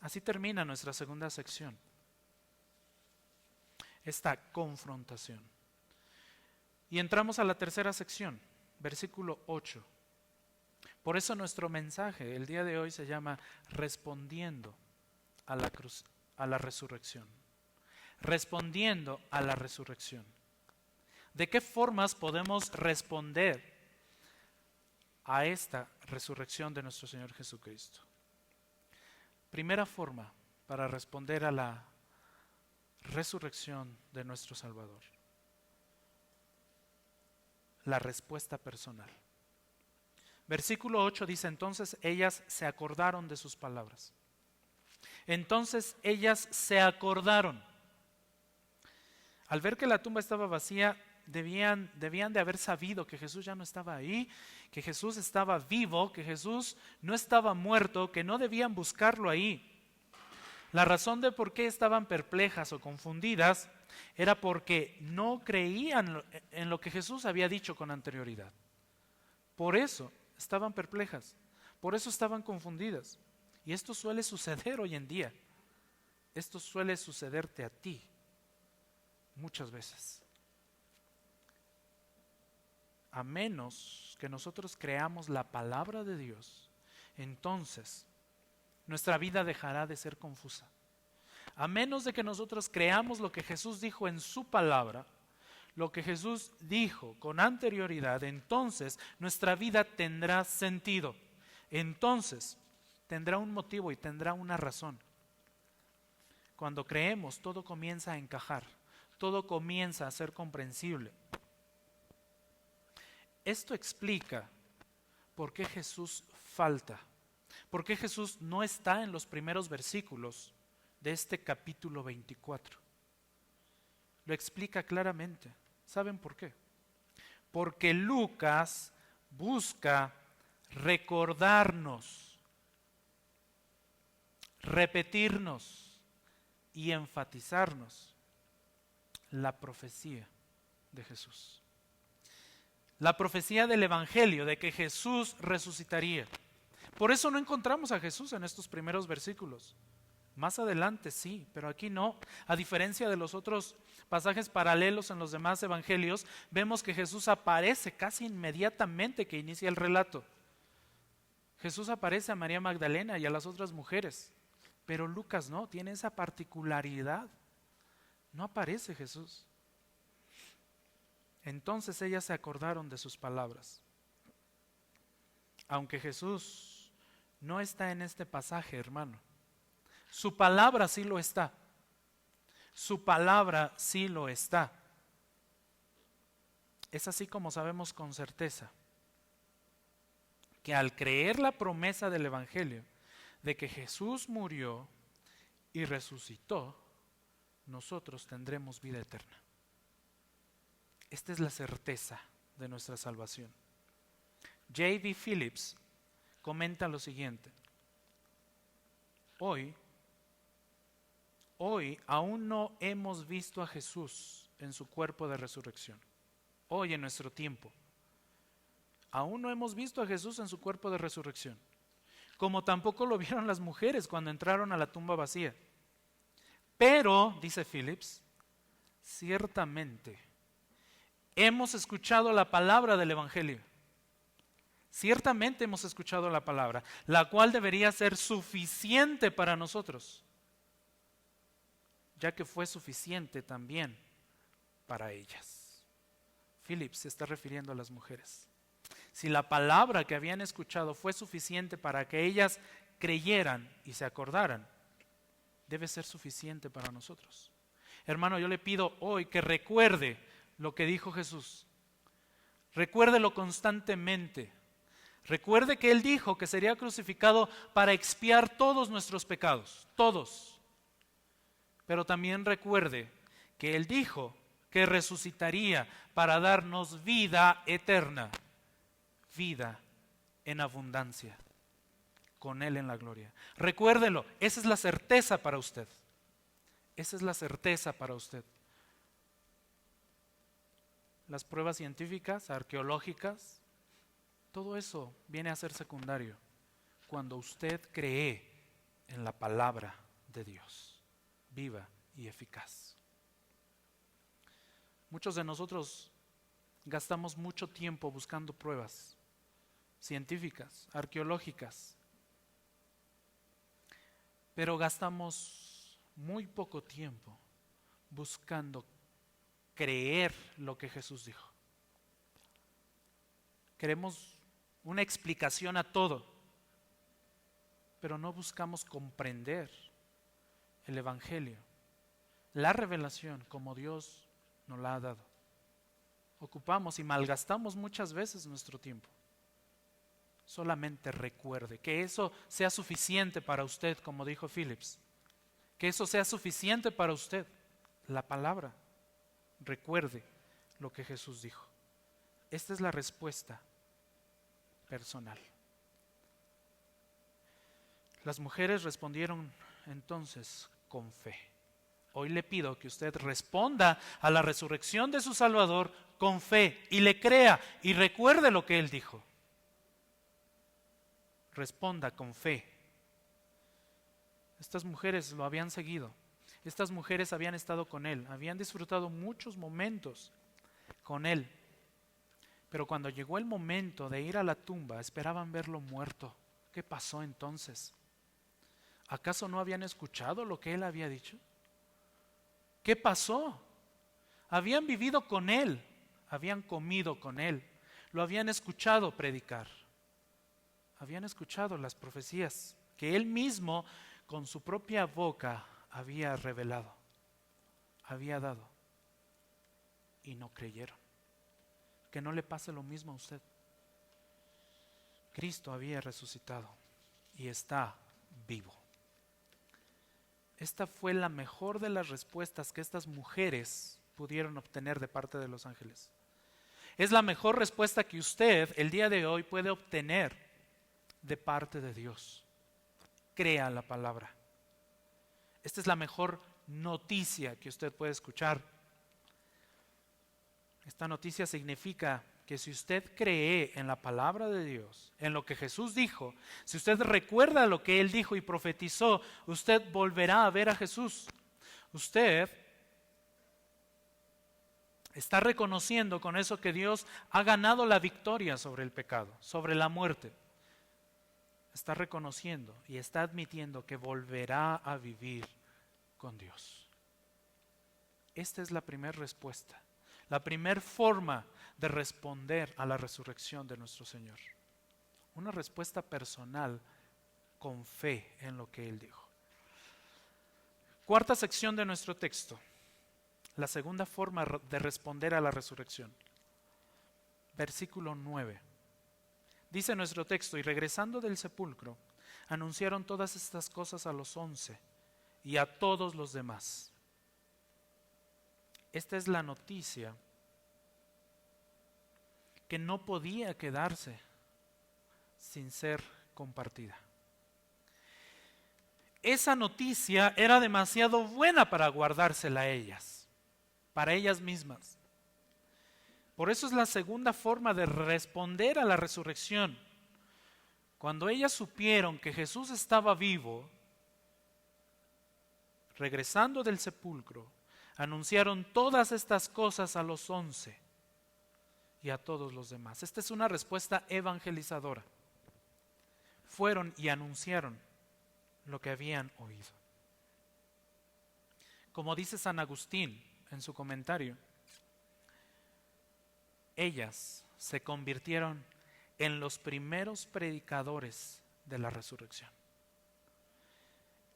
Así termina nuestra segunda sección. Esta confrontación. Y entramos a la tercera sección, versículo 8. Por eso nuestro mensaje el día de hoy se llama Respondiendo a la resurrección. Respondiendo a la resurrección. ¿De qué formas podemos responder a esta resurrección de nuestro Señor Jesucristo? Primera forma para responder a la resurrección de nuestro Salvador: la respuesta personal. Versículo 8 dice: entonces ellas se acordaron de sus palabras. Entonces ellas se acordaron. Al ver que la tumba estaba vacía, debían de haber sabido que Jesús ya no estaba ahí, que Jesús estaba vivo, que Jesús no estaba muerto, que no debían buscarlo ahí. La razón de por qué estaban perplejas o confundidas era porque no creían en lo que Jesús había dicho con anterioridad. Por eso estaban perplejas, por eso estaban confundidas. Y esto suele suceder hoy en día. Esto suele sucederte a ti muchas veces. A menos que nosotros creamos la palabra de Dios, entonces nuestra vida dejará de ser confusa. A menos de que nosotros creamos lo que Jesús dijo en su palabra, lo que Jesús dijo con anterioridad, entonces nuestra vida tendrá sentido. Entonces tendrá un motivo y tendrá una razón. Cuando creemos, todo comienza a encajar, todo comienza a ser comprensible. Esto explica por qué Jesús falta, por qué Jesús no está en los primeros versículos de este capítulo 24. Lo explica claramente. ¿Saben por qué? Porque Lucas busca recordarnos, repetirnos y enfatizarnos la profecía de Jesús. La profecía del Evangelio de que Jesús resucitaría. Por eso no encontramos a Jesús en estos primeros versículos. Más adelante sí, pero aquí no. A diferencia de los otros pasajes paralelos en los demás evangelios, vemos que Jesús aparece casi inmediatamente que inicia el relato. Jesús aparece a María Magdalena y a las otras mujeres, pero Lucas no, tiene esa particularidad. No aparece Jesús. Entonces ellas se acordaron de sus palabras. Aunque Jesús no está en este pasaje, hermano, su palabra sí lo está. Su palabra sí lo está. Es así como sabemos con certeza que al creer la promesa del Evangelio de que Jesús murió y resucitó, nosotros tendremos vida eterna. Esta es la certeza de nuestra salvación. J.B. Phillips comenta lo siguiente: Hoy aún no hemos visto a Jesús en su cuerpo de resurrección. Hoy en nuestro tiempo, aún no hemos visto a Jesús en su cuerpo de resurrección, como tampoco lo vieron las mujeres cuando entraron a la tumba vacía. Pero, dice Phillips, ciertamente hemos escuchado la palabra del Evangelio. Ciertamente hemos escuchado la palabra, la cual debería ser suficiente para nosotros, ya que fue suficiente también para ellas. Phillips se está refiriendo a las mujeres. Si la palabra que habían escuchado fue suficiente para que ellas creyeran y se acordaran, debe ser suficiente para nosotros. Hermano, yo le pido hoy que recuerde lo que dijo Jesús. Recuérdelo constantemente. Recuerde que Él dijo que sería crucificado para expiar todos nuestros pecados, todos. Pero también recuerde que Él dijo que resucitaría para darnos vida eterna, vida en abundancia, con Él en la gloria. Recuérdelo, esa es la certeza para usted. Esa es la certeza para usted. Las pruebas científicas, arqueológicas, todo eso viene a ser secundario cuando usted cree en la palabra de Dios, viva y eficaz. Muchos de nosotros gastamos mucho tiempo buscando pruebas científicas, arqueológicas, pero gastamos muy poco tiempo buscando creer lo que Jesús dijo. Queremos una explicación a todo, pero no buscamos comprender el Evangelio, la revelación como Dios nos la ha dado. Ocupamos y malgastamos muchas veces nuestro tiempo. Solamente recuerde que eso sea suficiente para usted, como dijo Phillips. Que eso sea suficiente para usted, la palabra. Recuerde lo que Jesús dijo. Esta es la respuesta personal. Las mujeres respondieron entonces con fe. Hoy le pido que usted responda a la resurrección de su Salvador con fe y le crea y recuerde lo que Él dijo. Responda con fe. Estas mujeres lo habían seguido. Estas mujeres habían estado con Él, habían disfrutado muchos momentos con Él. Pero cuando llegó el momento de ir a la tumba, esperaban verlo muerto. ¿Qué pasó entonces? ¿Acaso no habían escuchado lo que Él había dicho? ¿Qué pasó? Habían vivido con Él, habían comido con Él, lo habían escuchado predicar. Habían escuchado las profecías que Él mismo con su propia boca había revelado, había dado, y no creyeron. Que no le pase lo mismo a usted. Cristo había resucitado y está vivo. Esta fue la mejor de las respuestas que estas mujeres pudieron obtener de parte de los ángeles. Es la mejor respuesta que usted el día de hoy puede obtener de parte de Dios. Crea la palabra. Esta es la mejor noticia que usted puede escuchar. Esta noticia significa que si usted cree en la palabra de Dios, en lo que Jesús dijo, si usted recuerda lo que Él dijo y profetizó, usted volverá a ver a Jesús. Usted está reconociendo con eso que Dios ha ganado la victoria sobre el pecado, sobre la muerte. Está reconociendo y está admitiendo que volverá a vivir con Dios. Esta es la primera respuesta, la primera forma de responder a la resurrección de nuestro Señor. Una respuesta personal con fe en lo que Él dijo. Cuarta sección de nuestro texto, la segunda forma de responder a la resurrección. Versículo 9. Dice nuestro texto: y regresando del sepulcro, anunciaron todas estas cosas a los 11 y a todos los demás. Esta es la noticia que no podía quedarse sin ser compartida. Esa noticia era demasiado buena para guardársela a ellas, para ellas mismas. Por eso es la segunda forma de responder a la resurrección. Cuando ellas supieron que Jesús estaba vivo, regresando del sepulcro, anunciaron todas estas cosas a los 11 y a todos los demás. Esta es una respuesta evangelizadora. Fueron y anunciaron lo que habían oído. Como dice San Agustín en su comentario, ellas se convirtieron en los primeros predicadores de la resurrección.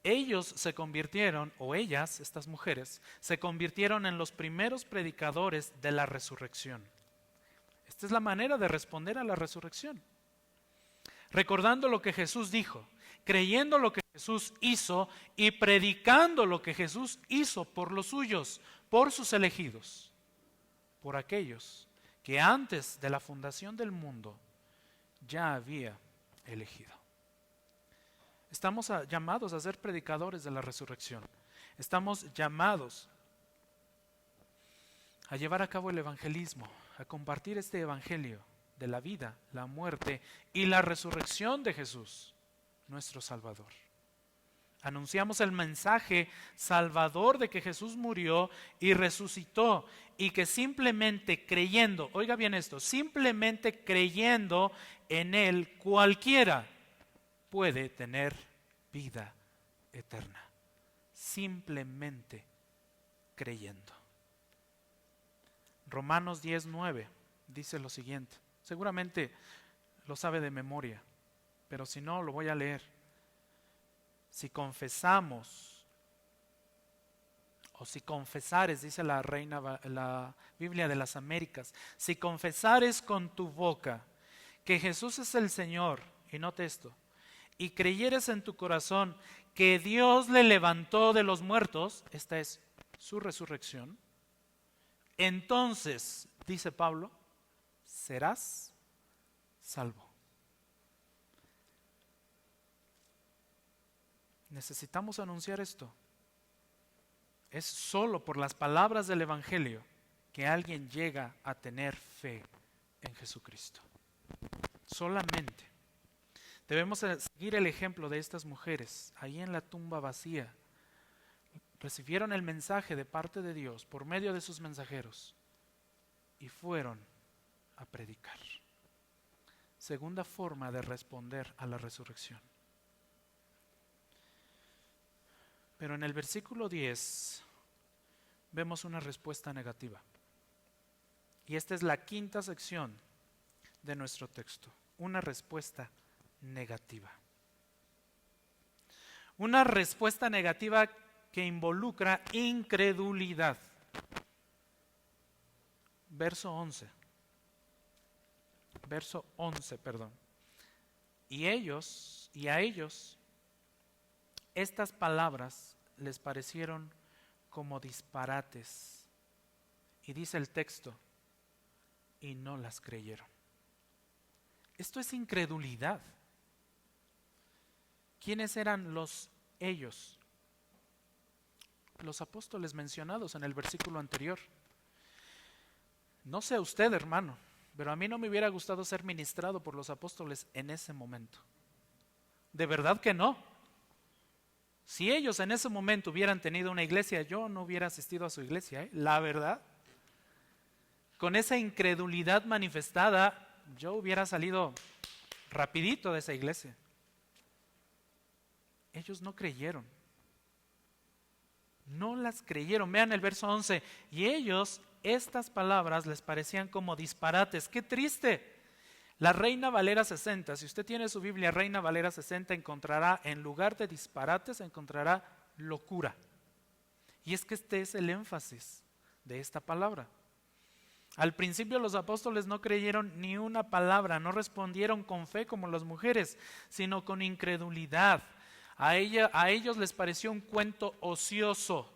Ellos se convirtieron, o ellas, estas mujeres, se convirtieron en los primeros predicadores de la resurrección. Esta es la manera de responder a la resurrección. Recordando lo que Jesús dijo, creyendo lo que Jesús hizo y predicando lo que Jesús hizo por los suyos, por sus elegidos, por aquellos que antes de la fundación del mundo ya había elegido. Estamos llamados a ser predicadores de la resurrección. Estamos llamados a llevar a cabo el evangelismo, a compartir este evangelio de la vida, la muerte y la resurrección de Jesús, nuestro Salvador. Anunciamos el mensaje salvador de que Jesús murió y resucitó, y que simplemente creyendo, oiga bien esto, simplemente creyendo en Él, cualquiera puede tener vida eterna. Simplemente creyendo. Romanos 10:9 dice lo siguiente. Seguramente lo sabe de memoria, pero si no, lo voy a leer. Si confesamos, o si confesares, dice la Biblia de las Américas, si confesares con tu boca que Jesús es el Señor, y note esto, y creyeres en tu corazón que Dios le levantó de los muertos, esta es su resurrección, entonces, dice Pablo, serás salvo. Necesitamos anunciar esto. Es solo por las palabras del Evangelio que alguien llega a tener fe en Jesucristo. Solamente. Debemos seguir el ejemplo de estas mujeres ahí en la tumba vacía. Recibieron el mensaje de parte de Dios por medio de sus mensajeros y fueron a predicar. Segunda forma de responder a la resurrección. Pero en el versículo 10 vemos una respuesta negativa. Y esta es la quinta sección de nuestro texto. Una respuesta negativa. Una respuesta negativa que involucra incredulidad. Verso 11. Verso 11, perdón. Y a ellos, estas palabras les parecieron como disparates. Y dice el texto, y no las creyeron. Esto es incredulidad. ¿Quiénes eran ellos? Los apóstoles mencionados en el versículo anterior. No sé usted, hermano, pero a mí no me hubiera gustado ser ministrado por los apóstoles en ese momento. De verdad que no. Si ellos en ese momento hubieran tenido una iglesia, yo no hubiera asistido a su iglesia, la verdad. Con esa incredulidad manifestada, yo hubiera salido rapidito de esa iglesia. Ellos no creyeron. No las creyeron. Vean el verso 11. Y ellos, estas palabras les parecían como disparates. ¡Qué triste! La Reina Valera 60, si usted tiene su Biblia Reina Valera 60, encontrará, en lugar de disparates, encontrará locura. Y es que este es el énfasis de esta palabra. Al principio los apóstoles no creyeron ni una palabra, no respondieron con fe como las mujeres, sino con incredulidad. A ellos les pareció un cuento ocioso,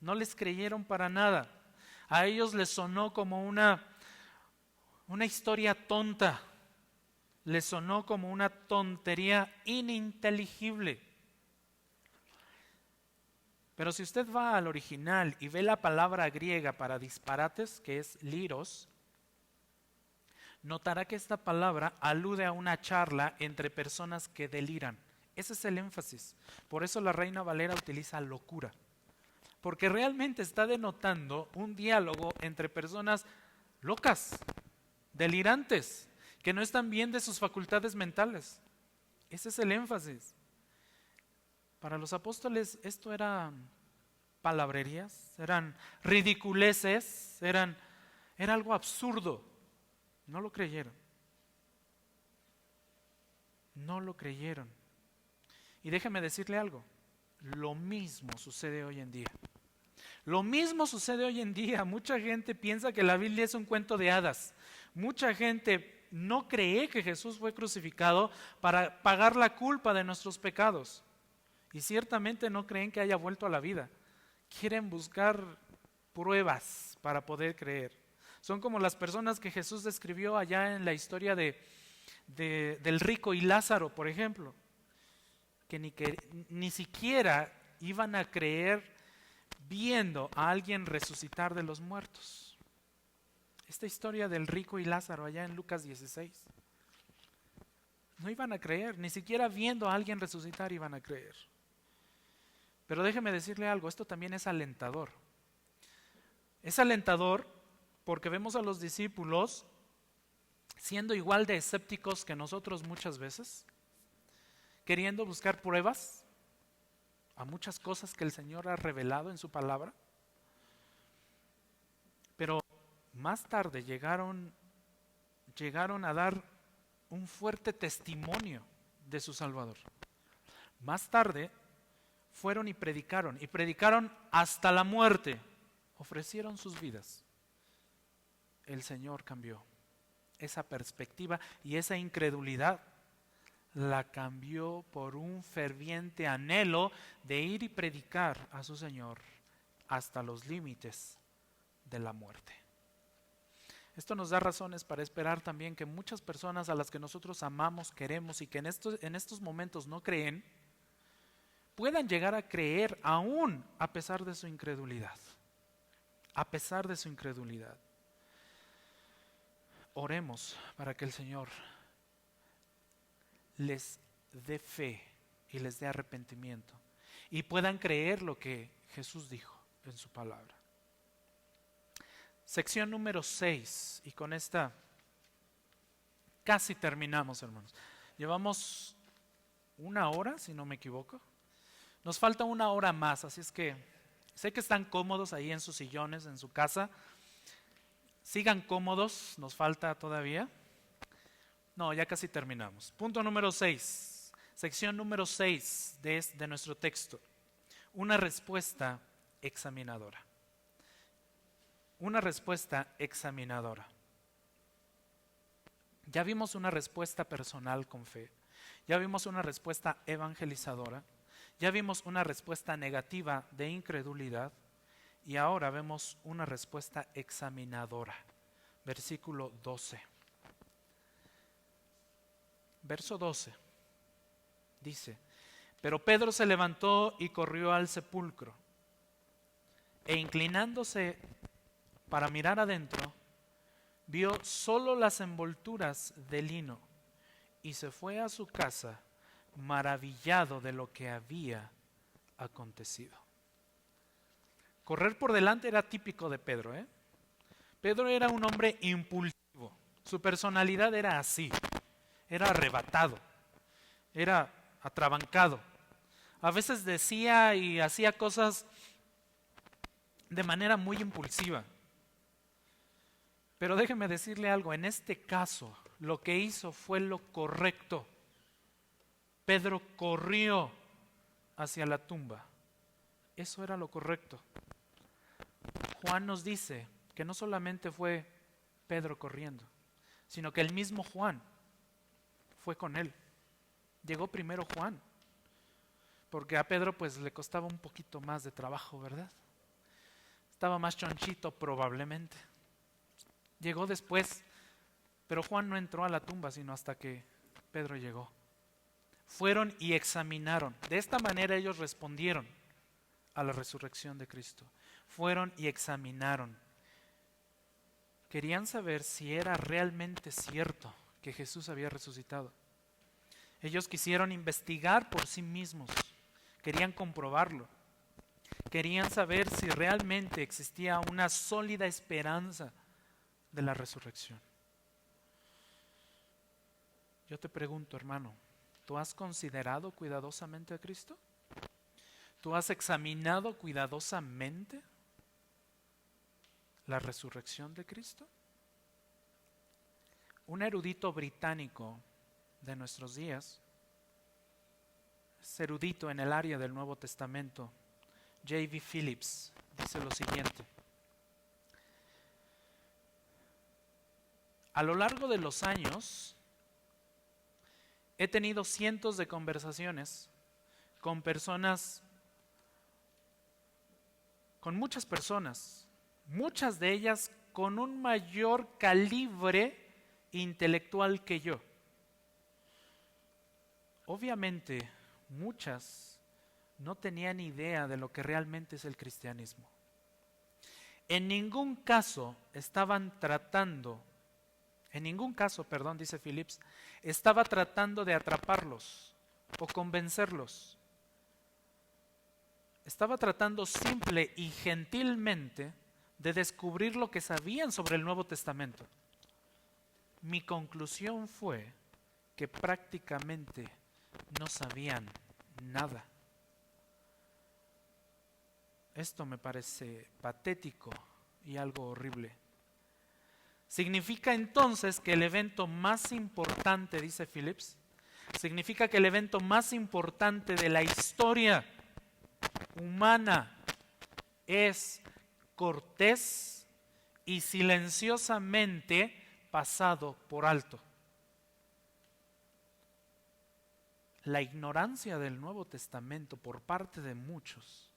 no les creyeron para nada. A ellos les sonó como una historia tonta, les sonó como una tontería ininteligible. Pero si usted va al original y ve la palabra griega para disparates, que es liros, notará que esta palabra alude a una charla entre personas que deliran. Ese es el énfasis. Por eso la Reina Valera utiliza locura. Porque realmente está denotando un diálogo entre personas locas, delirantes, que no están bien de sus facultades mentales. Ese es el énfasis. Para los apóstoles esto eran palabrerías, eran ridiculeces, era algo absurdo. No lo creyeron. No lo creyeron. Y déjeme decirle algo, lo mismo sucede hoy en día. Lo mismo sucede hoy en día. Mucha gente piensa que la Biblia es un cuento de hadas. Mucha gente no cree que Jesús fue crucificado para pagar la culpa de nuestros pecados. Y ciertamente no creen que haya vuelto a la vida. Quieren buscar pruebas para poder creer. Son como las personas que Jesús describió allá en la historia del rico y Lázaro, por ejemplo, que ni siquiera iban a creer viendo a alguien resucitar de los muertos. Esta historia del rico y Lázaro allá en Lucas 16. No iban a creer, ni siquiera viendo a alguien resucitar iban a creer. Pero déjeme decirle algo, esto también es alentador. Es alentador porque vemos a los discípulos siendo igual de escépticos que nosotros muchas veces, queriendo buscar pruebas a muchas cosas que el Señor ha revelado en su palabra. Pero más tarde llegaron a dar un fuerte testimonio de su Salvador. Más tarde fueron y predicaron hasta la muerte, ofrecieron sus vidas. El Señor cambió esa perspectiva y esa incredulidad, la cambió por un ferviente anhelo de ir y predicar a su Señor hasta los límites de la muerte. Esto nos da razones para esperar también que muchas personas a las que nosotros amamos, queremos y que en estos momentos no creen, puedan llegar a creer aún a pesar de su incredulidad. A pesar de su incredulidad. Oremos para que el Señor les dé fe y les dé arrepentimiento y puedan creer lo que Jesús dijo en su palabra. Sección número 6, y con esta casi terminamos, hermanos. Llevamos 1 hora, si no me equivoco. Nos falta 1 hora más, así es que sé que están cómodos ahí en sus sillones, en su casa. Sigan cómodos, nos falta todavía. No, ya casi terminamos. Punto número 6, sección número 6 de nuestro texto. Una respuesta examinadora. Una respuesta examinadora. Ya vimos una respuesta personal con fe. Ya vimos una respuesta evangelizadora. Ya vimos una respuesta negativa de incredulidad. Y ahora vemos una respuesta examinadora. Versículo 12. Verso 12. Dice: pero Pedro se levantó y corrió al sepulcro. E inclinándose para mirar adentro, vio solo las envolturas de lino y se fue a su casa maravillado de lo que había acontecido. Correr por delante era típico de Pedro, ¿eh? Pedro era un hombre impulsivo, su personalidad era así, era arrebatado, era atrabancado. A veces decía y hacía cosas de manera muy impulsiva. Pero déjeme decirle algo, en este caso lo que hizo fue lo correcto. Pedro corrió hacia la tumba eso era lo correcto. Juan nos dice que no solamente fue Pedro corriendo, sino que el mismo Juan fue con él. Llegó primero Juan, porque a Pedro pues le costaba un poquito más de trabajo, ¿verdad? Estaba más chonchito probablemente. Llegó después, pero Juan no entró a la tumba sino hasta que Pedro llegó. Fueron y examinaron. De esta manera ellos respondieron a la resurrección de Cristo. Fueron y examinaron. Querían saber si era realmente cierto que Jesús había resucitado. Ellos quisieron investigar por sí mismos. Querían comprobarlo. Querían saber si realmente existía una sólida esperanza de la resurrección. Yo te pregunto, hermano, ¿tú has considerado cuidadosamente a Cristo? ¿Tú has examinado cuidadosamente la resurrección de Cristo? Un erudito británico de nuestros días, es erudito en el área del Nuevo Testamento, J.B. Phillips, dice lo siguiente: a lo largo de los años he tenido cientos de conversaciones con muchas personas, muchas de ellas con un mayor calibre intelectual que yo. Obviamente, muchas no tenían idea de lo que realmente es el cristianismo. En ningún caso, dice Phillips, estaba tratando de atraparlos o convencerlos. Estaba tratando simple y gentilmente de descubrir lo que sabían sobre el Nuevo Testamento. Mi conclusión fue que prácticamente no sabían nada. Esto me parece patético y algo horrible. Significa entonces que el evento más importante, dice Phillips, significa que el evento más importante de la historia humana es cortés y silenciosamente pasado por alto. La ignorancia del Nuevo Testamento por parte de muchos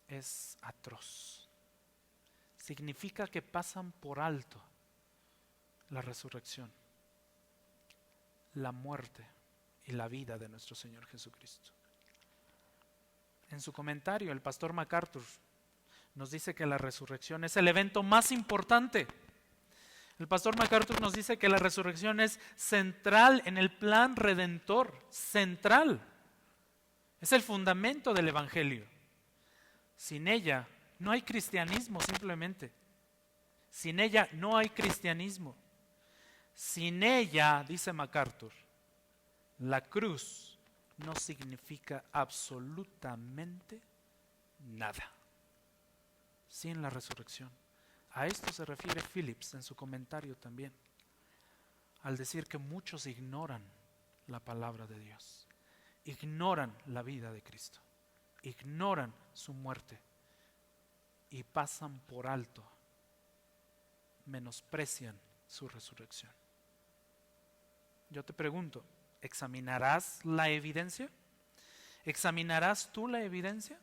es atroz. Significa que pasan por alto la resurrección, la muerte y la vida de nuestro Señor Jesucristo. En su comentario, el pastor MacArthur nos dice que la resurrección es el evento más importante. El pastor MacArthur nos dice que la resurrección es central en el plan redentor, central. Es el fundamento del Evangelio. Sin ella no hay cristianismo simplemente. Sin ella no hay cristianismo. Sin ella, dice MacArthur, la cruz no significa absolutamente nada. Sin la resurrección. A esto se refiere Phillips en su comentario también, al decir que muchos ignoran la palabra de Dios, ignoran la vida de Cristo, ignoran su muerte y pasan por alto, menosprecian su resurrección. Yo te pregunto, ¿examinarás la evidencia? ¿Examinarás tú la evidencia?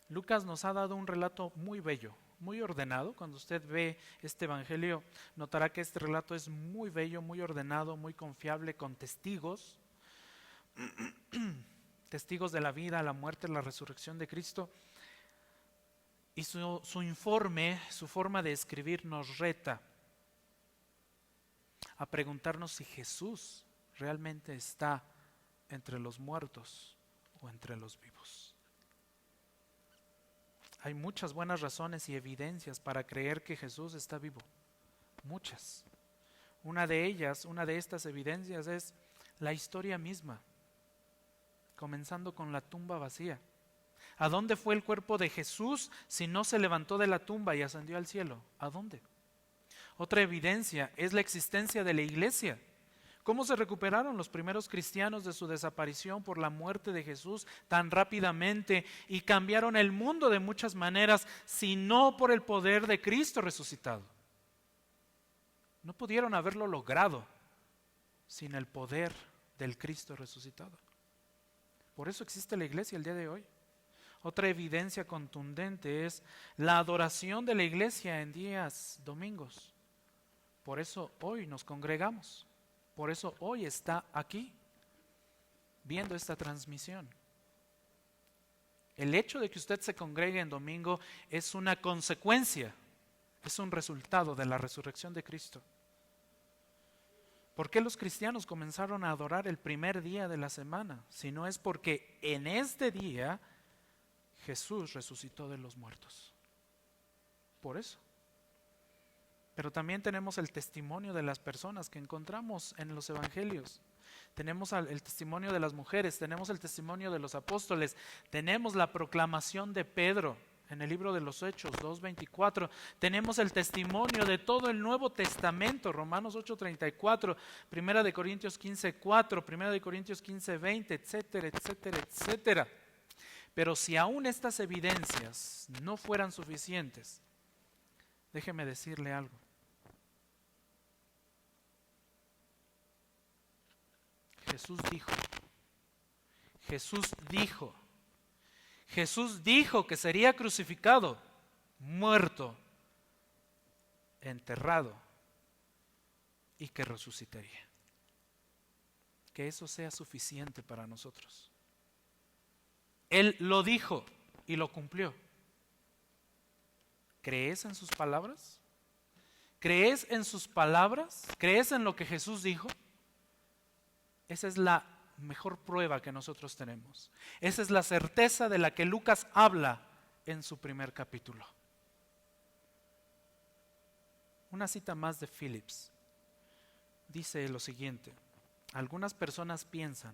Lucas nos ha dado un relato muy bello, muy ordenado. Cuando usted ve este evangelio, notará que este relato es muy bello, muy ordenado, muy confiable, con testigos, testigos de la vida, la muerte, la resurrección de Cristo. Y su informe, su forma de escribir nos reta a preguntarnos si Jesús realmente está entre los muertos o entre los vivos. Hay muchas buenas razones y evidencias para creer que Jesús está vivo. Muchas. Una de estas evidencias es la historia misma, comenzando con la tumba vacía. ¿A dónde fue el cuerpo de Jesús si no se levantó de la tumba y ascendió al cielo? ¿A dónde? Otra evidencia es la existencia de la iglesia. ¿Cómo se recuperaron los primeros cristianos de su desaparición por la muerte de Jesús tan rápidamente y cambiaron el mundo de muchas maneras, si no por el poder de Cristo resucitado? No pudieron haberlo logrado sin el poder del Cristo resucitado. Por eso existe la iglesia el día de hoy. Otra evidencia contundente es la adoración de la iglesia en días domingos. Por eso hoy nos congregamos. Por eso hoy está aquí, viendo esta transmisión. El hecho de que usted se congregue en domingo es una consecuencia, es un resultado de la resurrección de Cristo. ¿Por qué los cristianos comenzaron a adorar el primer día de la semana? Si no es porque en este día Jesús resucitó de los muertos. Por eso. Pero también tenemos el testimonio de las personas que encontramos en los evangelios. Tenemos el testimonio de las mujeres, tenemos el testimonio de los apóstoles, tenemos la proclamación de Pedro en el libro de los Hechos 2:24, tenemos el testimonio de todo el Nuevo Testamento, Romanos 8:34, 1 de Corintios 15:4, 1 de Corintios 15:20, etcétera, etcétera, etcétera. Pero si aún estas evidencias no fueran suficientes, déjeme decirle algo. Jesús dijo que sería crucificado, muerto, enterrado y que resucitaría. Que eso sea suficiente para nosotros. Él lo dijo y lo cumplió. ¿Crees en sus palabras? ¿Crees en sus palabras? ¿Crees en lo que Jesús dijo? Esa es la mejor prueba que nosotros tenemos. Esa es la certeza de la que Lucas habla en su primer capítulo. Una cita más de Phillips. Dice lo siguiente: algunas personas piensan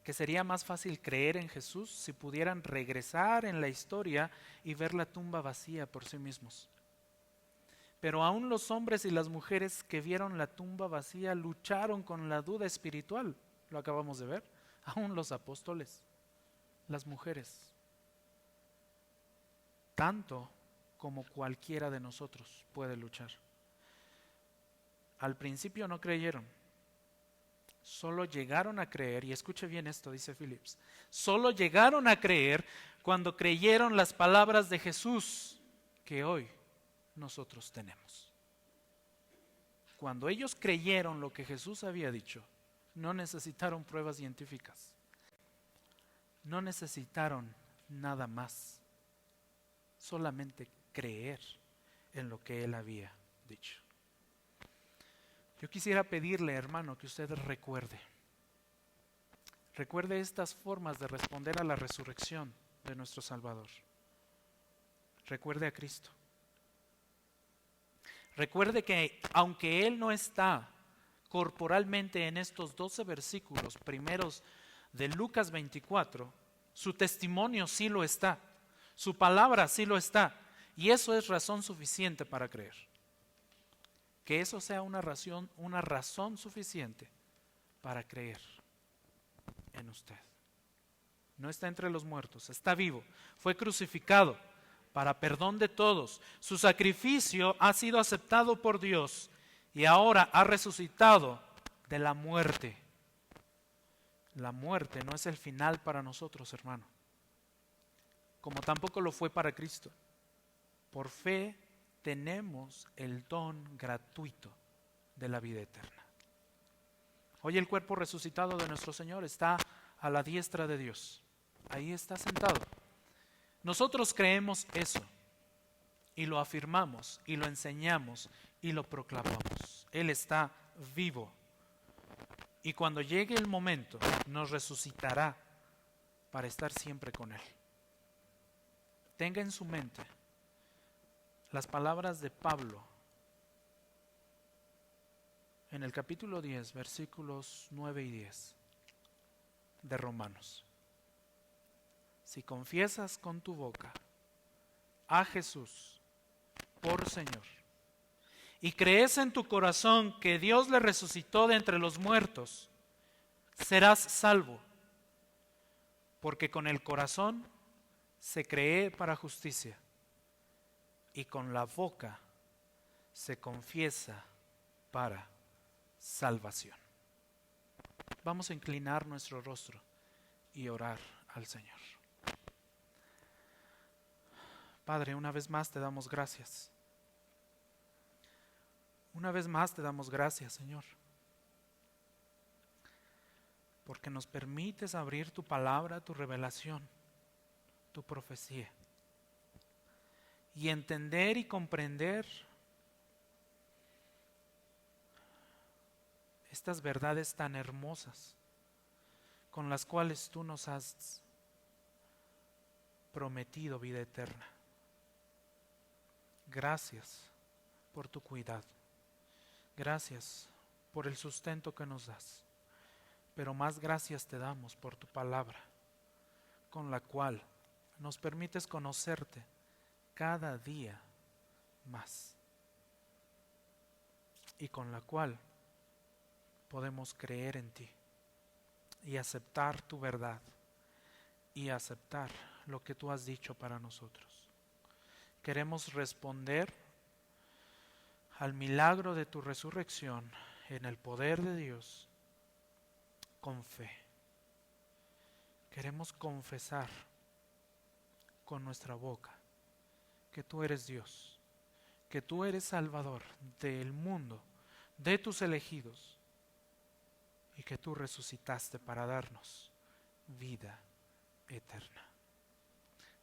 que sería más fácil creer en Jesús si pudieran regresar en la historia y ver la tumba vacía por sí mismos. Pero aún los hombres y las mujeres que vieron la tumba vacía lucharon con la duda espiritual. Lo acabamos de ver. Aún los apóstoles, las mujeres. Tanto como cualquiera de nosotros puede luchar. Al principio no creyeron. Solo llegaron a creer, y escuche bien esto, dice Phillips, solo llegaron a creer cuando creyeron las palabras de Jesús que hoy nosotros tenemos. Cuando ellos creyeron lo que Jesús había dicho, no necesitaron pruebas científicas, no necesitaron nada más, solamente creer en lo que Él había dicho. Yo quisiera pedirle, hermano, que usted recuerde estas formas de responder a la resurrección de nuestro Salvador. Recuerde a Cristo. Recuerde que aunque Él no está corporalmente en estos 12 versículos primeros de Lucas 24, su testimonio sí lo está, su palabra sí lo está, y eso es razón suficiente para creer. Que eso sea una razón suficiente para creer en usted. No está entre los muertos, está vivo, fue crucificado para perdón de todos. Su sacrificio ha sido aceptado por Dios y ahora ha resucitado de la muerte. La muerte no es el final para nosotros, hermano, como tampoco lo fue para Cristo. Por fe tenemos el don gratuito de la vida eterna. Hoy el cuerpo resucitado de nuestro Señor está a la diestra de Dios. Ahí está sentado. Nosotros creemos eso y lo afirmamos y lo enseñamos y lo proclamamos. Él está vivo y cuando llegue el momento nos resucitará para estar siempre con Él. Tenga en su mente las palabras de Pablo en el capítulo 10, versículos 9 y 10 de Romanos. Si confiesas con tu boca a Jesús por Señor y crees en tu corazón que Dios le resucitó de entre los muertos, serás salvo, porque con el corazón se cree para justicia y con la boca se confiesa para salvación. Vamos a inclinar nuestro rostro y orar al Señor. Padre, una vez más te damos gracias. Una vez más te damos gracias, Señor, porque nos permites abrir tu palabra, tu revelación, tu profecía, y entender y comprender estas verdades tan hermosas con las cuales tú nos has prometido vida eterna. Gracias por tu cuidado. Gracias por el sustento que nos das. Pero más gracias te damos por tu palabra, con la cual nos permites conocerte cada día más, y con la cual podemos creer en ti y aceptar tu verdad y aceptar lo que tú has dicho para nosotros. Queremos responder al milagro de tu resurrección en el poder de Dios con fe. Queremos confesar con nuestra boca que tú eres Dios, que tú eres Salvador del mundo, de tus elegidos, y que tú resucitaste para darnos vida eterna.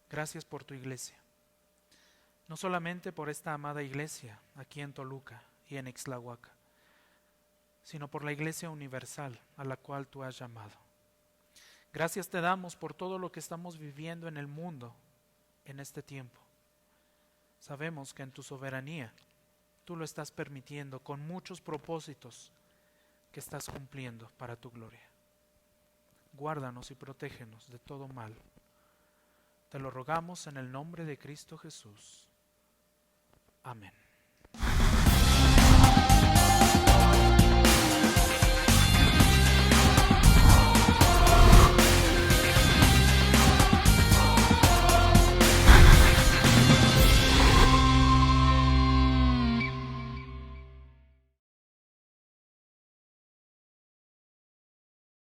Gracias por tu iglesia. No solamente por esta amada iglesia aquí en Toluca y en Ixtlahuaca, sino por la iglesia universal a la cual tú has llamado. Gracias te damos por todo lo que estamos viviendo en el mundo en este tiempo. Sabemos que en tu soberanía tú lo estás permitiendo con muchos propósitos que estás cumpliendo para tu gloria. Guárdanos y protégenos de todo mal. Te lo rogamos en el nombre de Cristo Jesús. Amén.